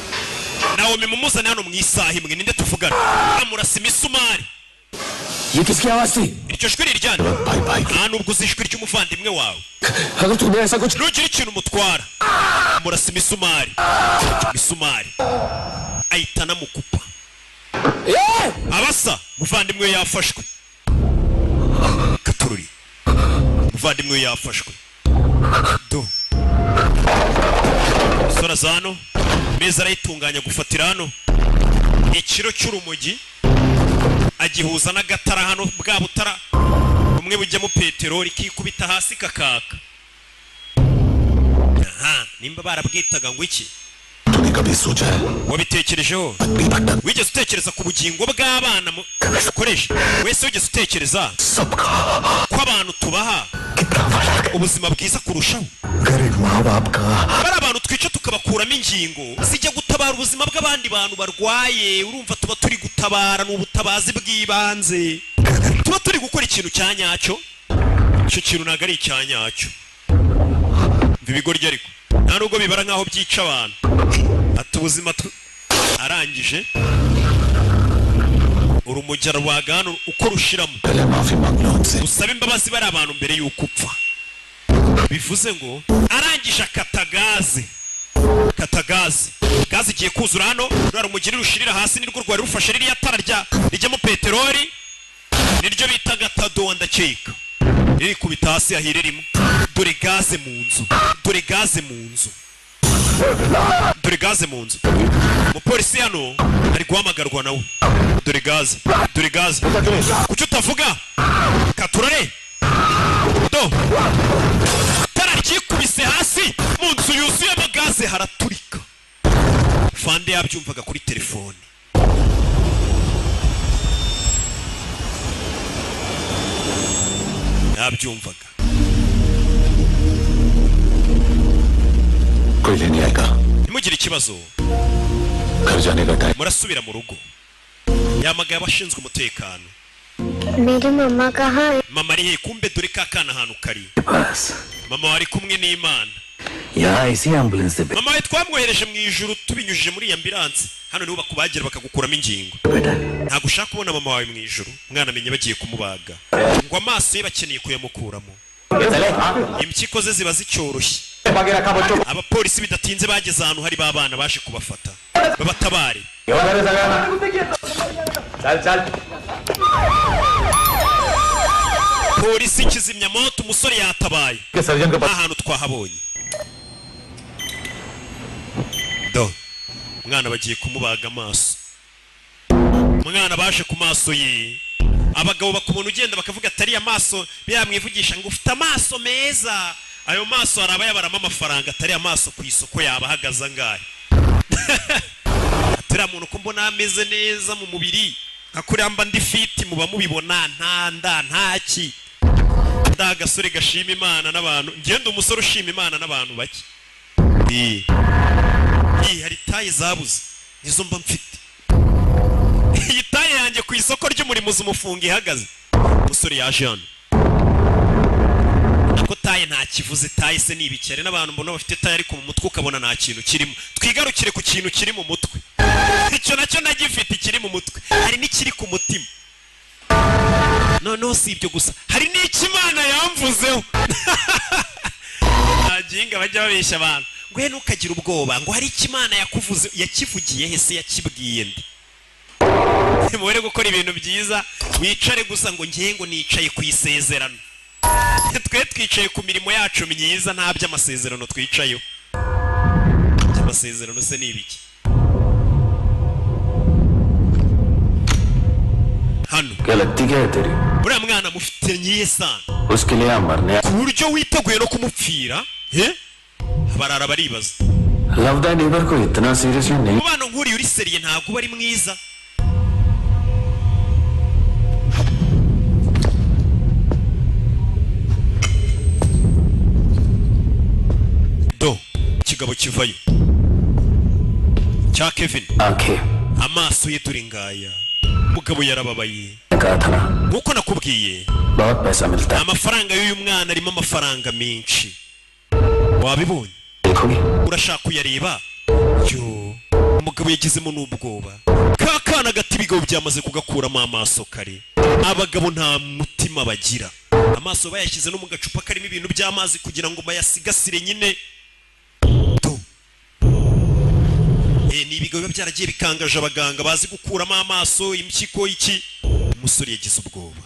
Naomi mumuzane hano mu isaha imwe ninde tuvugana amurasa imisumari ये किसकी आवाज थी iryo jwi riryana भाई भाई nta nubwo uzi ijwi ry'umuvandimwe wawe अगर तुमने ऐसा कुछ ntugire ikintu umutwara amurasa imisumari ahita anamukupa abasa muvandimwe we yafashwe katururi muvandimwe we yafashwe do sora zano meza arayitunganya gufatira hano ikiro cy'urumogi agihuza n'agatara hano bwa butara umwe bujyamo peteroli kikubita hasi kakaka aha nimba barabwitaga ngo iki तूने कभी सोचा है wabitekerejeho wigeze utekereza ku bugingo bw'abana ukoresha wese wigeze utekereza ko abantu tubaha ubuzima bwiza kurushaho गरीब माँ बाप का bari abantu twica tukabakuramo ingingo zijya gutabara ubuzima bw'abandi bantu barwaye urumva tuba turi gutabara n'ubutabazi bw'ibanze tuba turi gukora ikintu cya nyacyo icyo kintu ntabwo ari icya nyacyo ibigoryi ariko nta nubwo bibara nk'aho byica abantu ati ubuzima arangije urumujya rwaga hano uko rushiramo पहले माफी मांग लो उनसे usaba imbabazi bari abantu mbere y'uko upfa bivuze ngo arangije akata gaze gaze igiye kuzura hano rwa rumugiri rushirira hasi nirwo rwari rufashe ririya tara rijyamo peteroli niryo bita gatado ndakeka riri kubita hasi ahire rimwe dore gaze mu nzu umupolisi hano ari guhamagarwa nawe dore gaze kuki utavuga katurare do tara ryikubise hasi mu nzu yuzuyemo gaze haraturika fande yabyumvaga kuri telefone yabyumvaga कोई लेने आएगा nimugire ikibazo घर जाने का time murasubira mu rugo yamagaye abashinzwe umutekano मेरी मम्मा कहाँ है? mama ari he kumbe dore ka kana ahantu kari बस mama wari kumwe n'Imana यहाँ इसी एम्बुलेंस से mama we twamwohereje mu ijuru tubinyujije muri ambulance hano niho bakubagira bakagukuramo ingingo बेटा ntabwo ushaka kubona mama wawe mu ijuru umwana amenye bagiye kumubaga ngo amaso ye bakeneye kuyamukuramo impyiko ze ziba zicyoroshye abapolisi bidatinze bageze ahantu hari babana baje kubafata babatabare polisi kizimya moto umusore yatabaye ahantu twahabonye do umwana bagiye kumubaga amaso umwana baje ku maso ye abagabo bakubona ugenda bakavuga atari amaso byamwivugisha ngo ufite amaso meza ayo maso hari abayabaramo amafaranga atari amaso ku isoko yaba ahagaze angahe atari muntu ko mbona ameze neza mu mubiri nka kuriya mba ndi fiti muba mubibona ntaki nda agasore gashima Imana n'abantu ngenda umusore ushima Imana n'abantu bake hari taye zabuze nizo mba mfite iyi taye yanjye ku isoko ry'umurimo zumufunga ihagaze umusore yaje hano ko taye nta kivuze taye se nibikere n'abantu mbona bafite taye ariko mu mutwe ukabona nta kintu kirimo twigarukire ku kintu kiri mu mutwe icyo nacyo nagifite kiri mu mutwe hari n'ikiri ku mutima noneho si ibyo gusa hari n'ikimana yamvuzeho aginga bajya babeshya abantu ngo he ntukagire ubwoba ngo hari ikimana yakuvuze yakivugiye he se yakibwiye ndi mubere gukora ibintu byiza wicare gusa ngo ngiye ngo nicaye ku isezerano twe twicaye ku mirimo yacu myiza nta by'amasezerano twicayeho by'amasezerano se ni ibiki hano buriya mwana mufitanye isano ku buryo witeguye no kumupfira barara baribaza umubano nk'uriya uri seriye ntabwo uba ari mwiza kigabo kivayo cya Kevin amaso ye dore ngaya umugabo yarababaye nkuko nakubwiye amafaranga y'uyu mwana arimo amafaranga menshi wabibonye urashaka kuyareba yo umugabo yagizemo n'ubwoba kakana gati ibigabo byamaze kugakuramo amaso kare abagabo nta mutima bagira amaso bayashyize no mu gacupa karimo ibintu by'amazi kugira ngo bayasigasire nyine ni ibigabo biba byaragiye bikangaje abaganga bazi gukuramo amaso impyiko iki umusore yagize ubwoba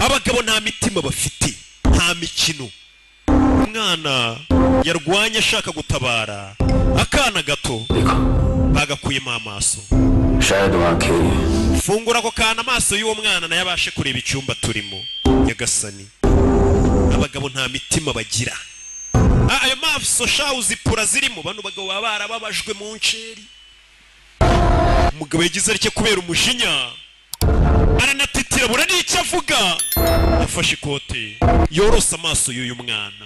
abagabo nta mitima bafite nta mikino umwana yarwanya ashaka gutabara akana gato bagakuyemo amaso fungura ako kana amaso y'uwo mwana nayo abashe kureba icyumba turimo nyagasani abagabo nta mitima bagira ayo maso shawu zipura zirimo bano bagabo baba barababajwe mu nceri umugabo yagize arike kubera umujinya aranatitira bura n'icyo avuga yafashe ikote yorose amaso y'uyu mwana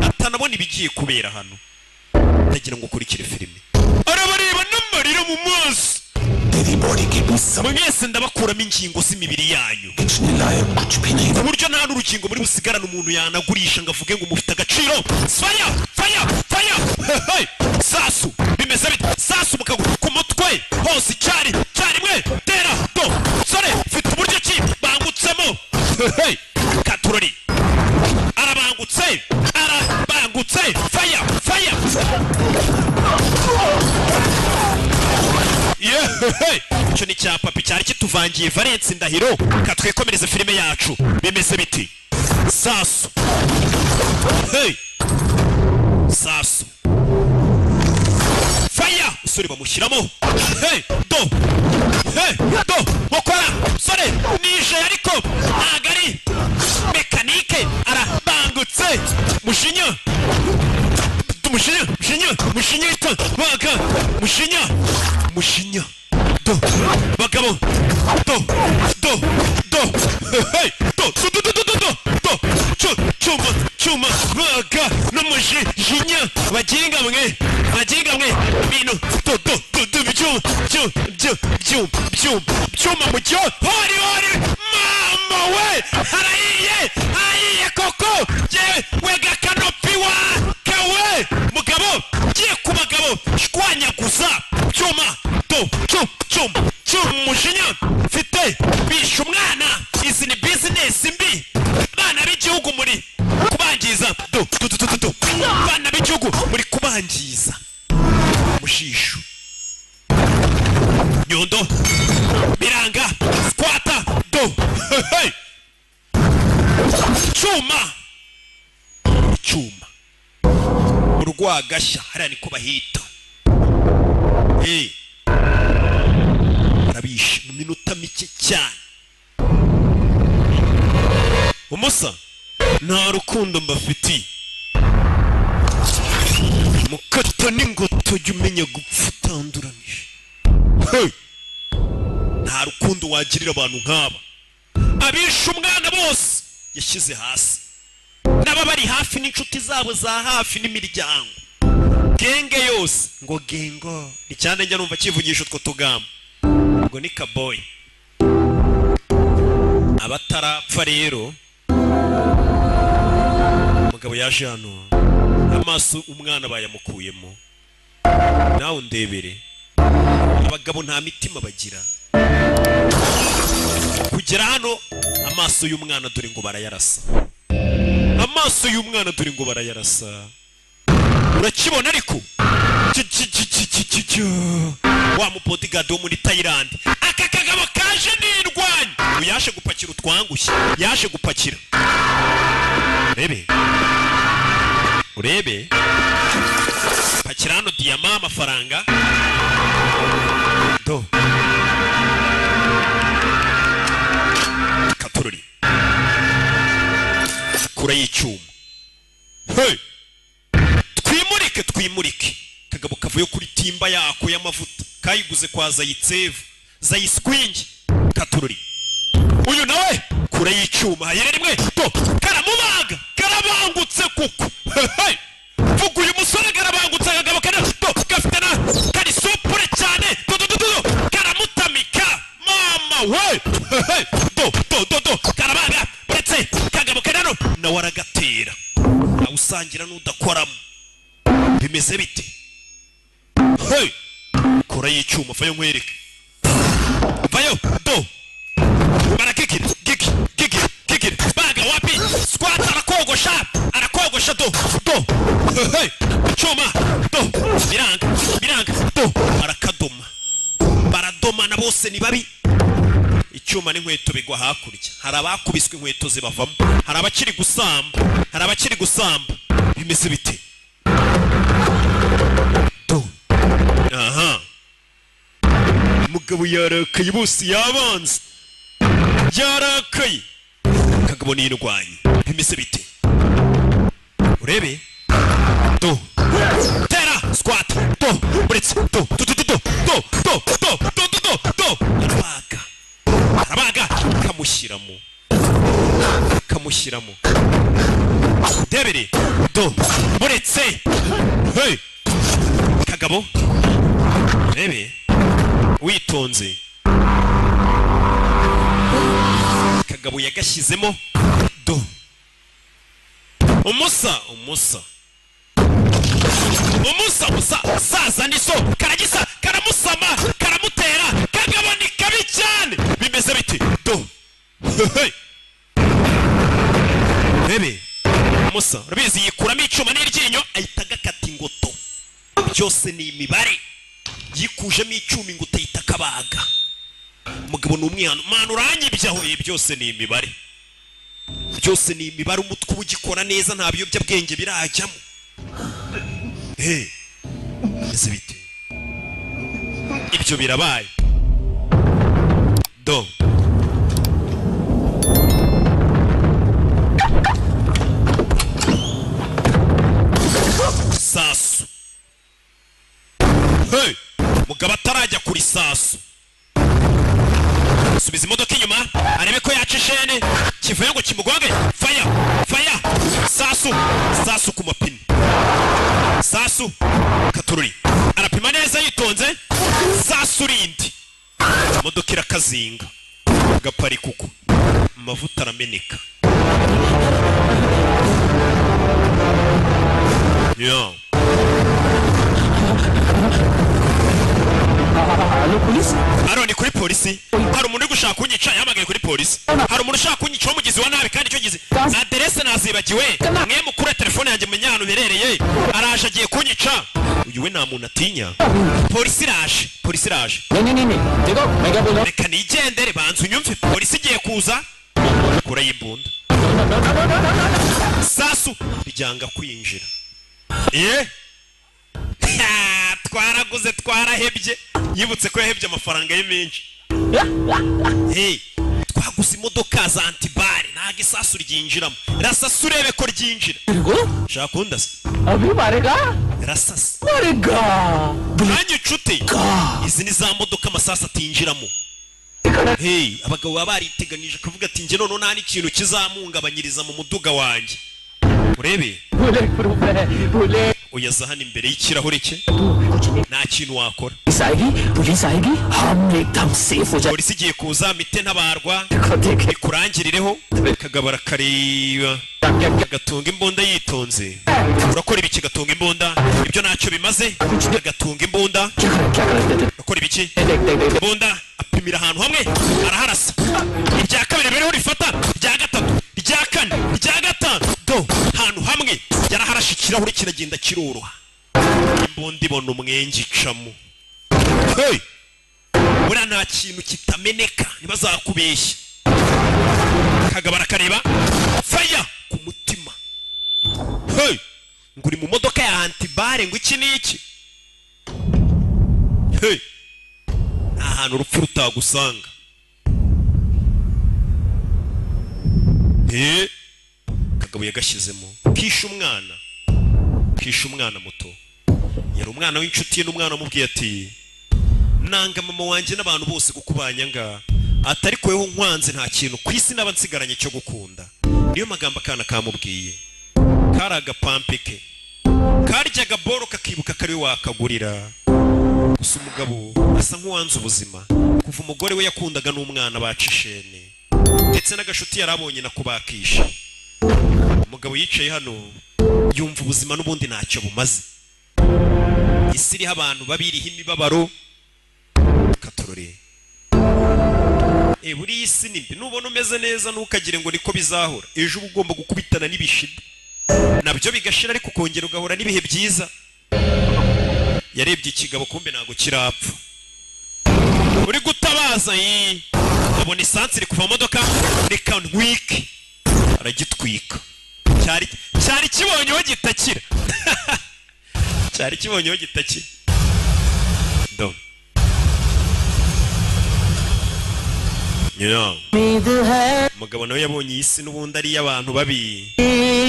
atanabona ibigiye kubera hano ndagira ngo ukurikire filime arabareba n'amarira mu maso mwese ndabakuramo ingingo z'imibiri yanyu ku buryo nta n'urukingo muri busigarane umuntu yanagurisha ngo avuge ngo mufite agaciro faya faya faya sasu bimeze bite sasu mukaguru ku mutwe hose icyarimwe tera do sore mfite uburyo ki bangutsemo katurori arabangutse faya faya icyo ni cya papi cyari kituvangiye Valence Ndahiro katwekomereza filime yacu bimeze biti sasu sasu faya usore bamushyiramo do mukora sore nije ariko ntago ari mekanike arabangutse mushinya mushinya do bagabo do chuma baga n'umujinya baginga mwe ibintu byuma mu cyo hori mama we harayiye koko wega kanopi wa kawe mugabo giye ku bagabo shwanyaguza cyuma umujinya mfite bisha umwana izi ni bizinesi mbi abana b'igihugu muri kubangiza abana b'igihugu muri kubangiza mushisho nyondo biranga squata do cyuma urwagashya hariya niko bahita arabishe mu minota mike cyane umusa nta rukundo mbafitiye mukata n'ingoto jya umenya gupfa utanduranije nta rukundo wagirira abantu nk'aba abishe umwana bose yashyize hasi n'aba bari hafi n'inshuti zabo za hafi n'imiryango genge yose ngo gengo ni cyane njya numva kivugisha utwo tugamba ngo ni kaboyi abatarapfa rero umugabo yaje hano amaso umwana bayamukuyemo nawe undebere abagabo nta mitima bagira kugera hano amaso y'umwana dore ngo barayarasa urakibona ariko wa mupodigado wo muri Thailand aka kagabo kaje nirwanya uyaje gupakira utwangushye yaje gupakira urebe pakira hano diyama amafaranga do katururi kura y'icyuma twimurike kagabo kavuye kuri timba yako y'amavuta kayiguze kwa Zayiskwingi katururi uyu nawe kura y'icyuma yere rimwe to karamubaga karabangutse kuko vuga uyu musore karabangutse hakagira n'udakoramo bimeze bite hey kora y'icyuma vayo nkwereke vayo do barakikira kikira baga wapi squat arakogosha do hey cyuma do biranga do arakadoma baradoma na bose ni babi icyuma n'inkweto bigwa hakurya hari abakubiswe inkweto zibavamo hari abakiri gusamba bimeze bite do aha mugabo yarakaye bose yabanze yarakaye kagabo n'indwanyi bimeze bite urebe do tera squat do buretse do arabaga kamushyiramo debere do buretse hey kagabo rebe witonze kagabo yagashyizemo do umusa saza niso karagisa karamusama karamutera kagabo ni kabi cyane bimeze biti do rebe umusa urabizi yikuramo icyuma n'iryinyo ahita agakata ingoto byose ni imibare yikujemo icyuma ingoto ahita akabaga umugabo ni umwana mwana uranyibyaho byose ni imibare umutwe uba ugikora neza nta biyobyabwenge birajyamo ese bite ibyo birabaye do sasu hey mugabo atarajya kuri sasu subiza imodoka inyuma arebe ko yaca ishene kivuye ngo kimugonge faya sasu ku mapine sasu katururi arapima neza yitonze sasu rindi imodoka irakazinga gapari kuko amavuta arameneka yo Aroni kuri polisi hari umuntu uri gushaka kunyica yamagaye kuri polisi hari umuntu ushaka kunyica umugizi wa nabi kandi cyo gize adresse nazibagiwe mwe mukure telefone yanjye menya hano berereye araje agiye kunyica uyu we nta muntu atinya polisi iraje reka nigendere banza unyumve polisi igiye kuza kura y'imbunda sasu bijyanga kwinjira twaraguze twarahebye yibutse ko yahebye amafaranga ye menshi twaguze imodoka za antibare ntago isasu ryinjiramo rasasa urebe ko ryinjira shaka kundasa rasasa nanjye inshuti izi ni za modoka amasasu atinjiramo abagabo baba bariteganije kuvuga ati njye noneho nta n'ikintu kizamuhungabanyiriza mu muduga wanjye urebe uyaza hano imbere y'ikirahure cye nta kintu wakora polisi igiye kuza mite ntabarwa ikurangirireho kagabara kareba agatunga imbunda yitonze urakora ibiki gatunga imbunda ibyo ntacyo bimaze agatunga imbunda urakora ibiki imbunda apimira ahantu hamwe araharasa irya kabiri biriho rifata irya gatatu irya kane irya gatanu do ahantu hamwe yaraharashe ikirahure kiragenda kiroroha imbunda ibona umwenge icamo buriya nta kintu kitameneka ntibazakubeshye kagabara kareba faya ku mutima ngo uri mu modoka ya antibare ngo iki n'iki nta hantu urupfu rutagusanga kagabo yagashyizemo kishe umwana muto yari umwana w'inshuti ye n'umwana amubwiye ati nanga mama wanjye n'abantu bose kuko banyanga atari kweho nkwanze nta kintu ku isi naba nsigaranye cyo gukunda niyo magambo akana kamubwiye kari agapampe ke karyaga boro kakibuka kari we wakagurira gusa umugabo asa nk'uwanze ubuzima kuva umugore we yakundaga n'umwana bacishene ndetse n'agashuti yari abonye na kubakisha umugabo yicaye hano yumva ubuzima n'ubundi ntacyo bumaze. Isi iriho abantu babiriho imibabaro katurore. Buri isi nimbi nubona umeze neza ntukagire ngo niko bizahora. Ejo ugomba gukubitana n'ibishida nabyo bigashira ariko kongera ugahora n'ibihe byiza. Yarebye ikigabo kumbe ntago kirapfa. Uri gutabaza abona isansi iri kuva mu modoka reka ntwike aragitwika. Cyari kibonyeho gitakira. Cyari kibonyeho gitakira. Ndo umugabo nawe yabonye isi n'ubundi ari y'abantu babi.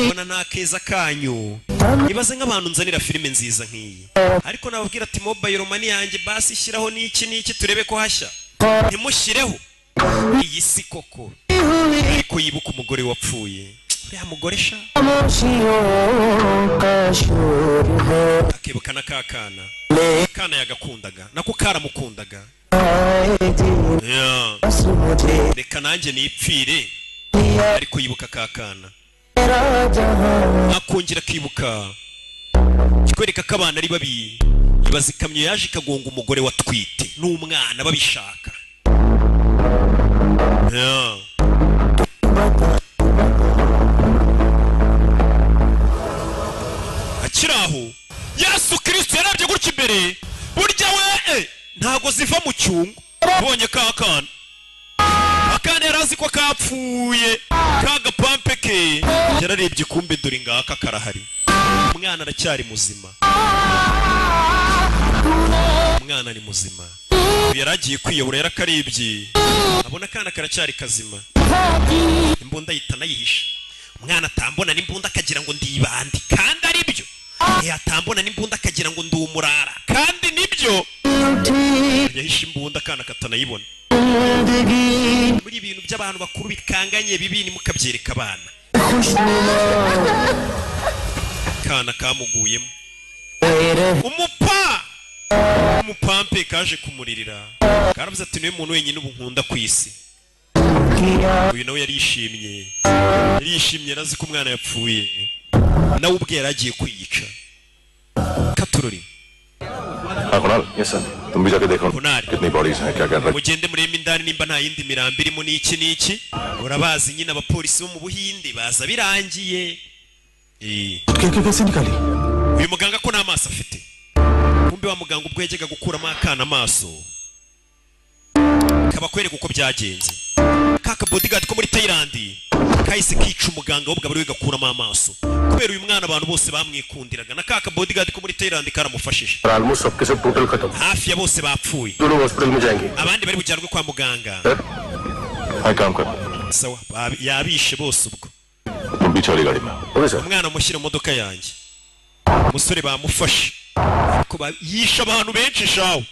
Ubona nta keza kanyu. Ibaze nk'abantu nzanira filime nziza nk'iyi ariko nababwira ati mobile money yanjye basi shyiraho n'iki turebe ko hashya. Ntimushyireho iyi si koko ariko yibuka umugore wapfuye. Uriya mugore sha akibuka na kakana. Kana yagakundaga nako karamukundaga. Reka nanjye nipfire ariko yibuka kakana. Akongera akibuka kikwereka ko abana ari babi. Ibaza ikamyo yaje ikagonga umugore watwite n'umwana babishaka. Akiraho Yesu Kristo yarabye gutya imbere. Burya we ntago ziva mu cyungu. Ubonye kakana akana yarazi ko kapfuye kagapampe ke yararebye kumbe dore ngaka karahari. Umwana aracyari muzima. Umwana ni muzima. Yaragiye kwiyobora yarakarebye abona kana karacyari kazima. Imbunda yitana yihisha. Umwana atambona n'imbunda akagira ngo ndibandi kandi ari byo. Atambona n'imbunda akagira ngo ndumurara kandi nibyo. Yahisha imbunda kana katanayibona. Muri ibintu by'abantu bakuru bikanganye bibi ni mukabyereka abana. Kana kamuguyemo. Umupampe kaje kumuririra. Karavuze ati niwe muntu wenyine ubu nkunda ku isi. Uyu nawe yarishimye. Yarishimye arazi ko umwana yapfuye. Nawe ubwe yaragiye kwiyica. Katurori. Yes sir. तुम भी जाके देखो कितनी बॉडीज हैं क्या कर रहे हैं. Mugende murema indani nimba nta yindi mirambi irimo n'iki. Urabazi nyine abapolisi bo mu Buhinde baza birangiye. कैसे निकाली. Uyu muganga ko n'amaso afite. Kumbe wa muganga ubwo yajyaga gukuramo akana amaso. Kaba kwereka uko byagenze. Kaka bodyguard ko muri Thailand kahise kica umuganga w'ubwo bari gakuramo amaso. Kubera uyu mwana abantu bose bamwikundiraga na kaka bodyguard ko muri Thailand karamufashije. Almost सबके सब टोटल खत्म. Hafi ya bose bapfuye. दोनों हॉस्पिटल में जाएंगे. Abandi bari bujyanwe kwa muganga. हाय काम कर. Sawa yabishe bose ubwo. तुम भी चली गाड़ी में. Okay sir. Umwana mushyira mu modoka yanjye. Umusore bamufashe. Ko yisha abantu benshi shawo.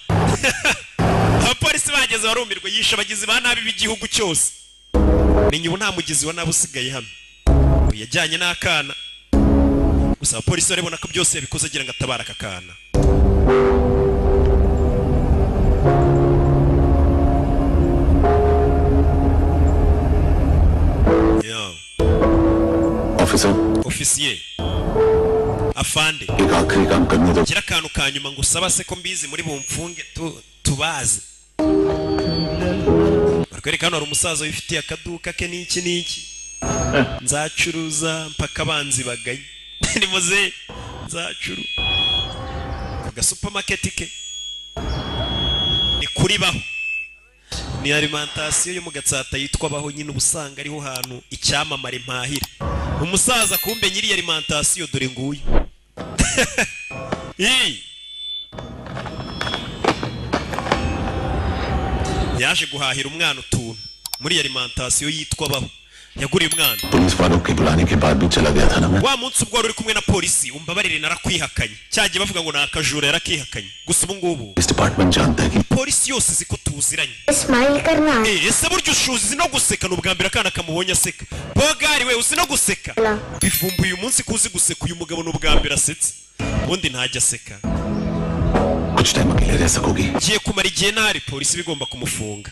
Abapolisi bageze barumirwa yisha abagizi ba nabi b'igihugu cyose. Menye ubu nta mugizi wa nabi usigaye hano. Yajyanye n'akana. Gusa abapolisi barabona ko byose yabikoze agira ngo atabara akakana. Ofisiye afande gira akantu ka nyuma ngo usaba se ko mbizi muri bumfunge tubazi. Barikwereka hano hari umusaza wifitiye akaduka ke n'iki nzacuruza mpaka abanzi bagaye. Ni muze nzacuru aga supermarket ke ni kuri baho. Ni alimentation yo mu Gatsata yitwa baho nyine ubusanga ariho hantu icyamamare mpahira. Umusaza kumbe nyiri alimentation dore nguyu. Yaje guhahira umwana utuntu muri alimentation yitwa baho. Yaguriye umwana. Police वालों के बुलाने के बाद भी चला गया था ना मैं. Wa munsi ubwo uri kumwe na polisi umbabarire narakwihakanye. Cyagiye bavuga ngo nakajura yarakihakanye. Gusa ubu ngubu इस डिपार्टमेंट जानता है कि polisi yose ziko tuziranye. Smile करना. Ese buryo ushuzi no guseka n'ubwa mbere akana kamubonye aseka. Bogari we uzi no guseka. Bivumbuye umunsi kuzi guseka uyu mugabo n'ubwa mbere asetse. Ubundi ntajya aseka. कुछ कुछ टाइम अकेले रह सकोगी? Giye kumara igihe ntari polisi bigomba kumufunga.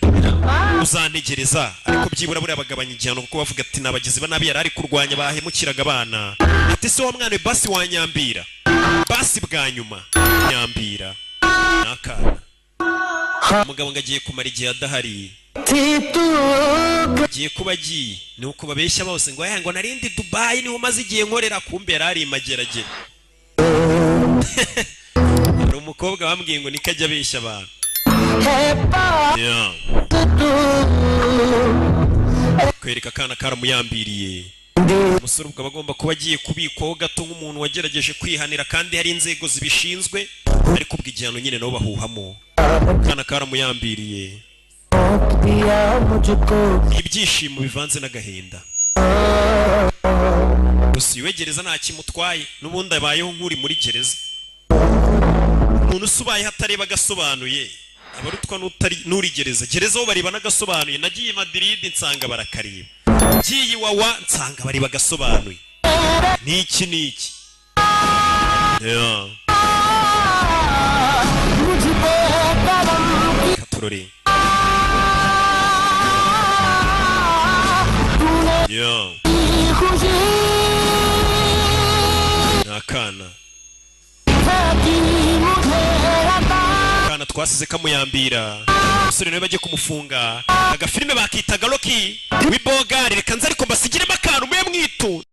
Uzantegereza ariko byibura buri abagabanya igihano kuko bavuga ati nabagizi banabi yari ari kurwanya bahemukiraga abana. Ati se wa mwana we basi wanyambira. Basi bwa nyuma nyambira. Nakana. Umugabo ngagiye kumara igihe adahari. Giye kuba agiye ni uko babeshya bose ngo ngo narindi Dubai niho maze igihe nkorera kumbe yarari imageragere. Hari umukobwa bambwiye ngo nikajya abeshya abantu. Kwereka kana karamuyambiriye. Umusore ubwo bagomba kuba agiye kubikwaho gato nk'umuntu wagerageje kwihanira kandi hari inzego zibishinzwe ariko ubw'igihano nyine nabo bahuhamo. Kana karamuyambiriye. Ibyishimo bivanze n'agahinda. Gusa iwe gereza nta kimutwaye n'ubundi abayeho nk'uri muri gereza. Umuntu usubaye hatareba gasobanuye abarutwa n'uri gereza. Gereza ho bareba n'agasobanuye. Nagiye Madrid nsanga barakariba. Giye Wawa nsanga bari bagasobanuye. Niki. Katurore. Nakana. Kana twasize kamuyambira. Umusore nawe bagiye kumufunga. Agafilime bakitaga Rocky. Wibogari reka nza ariko mbasigiremo akantu muye mwitu.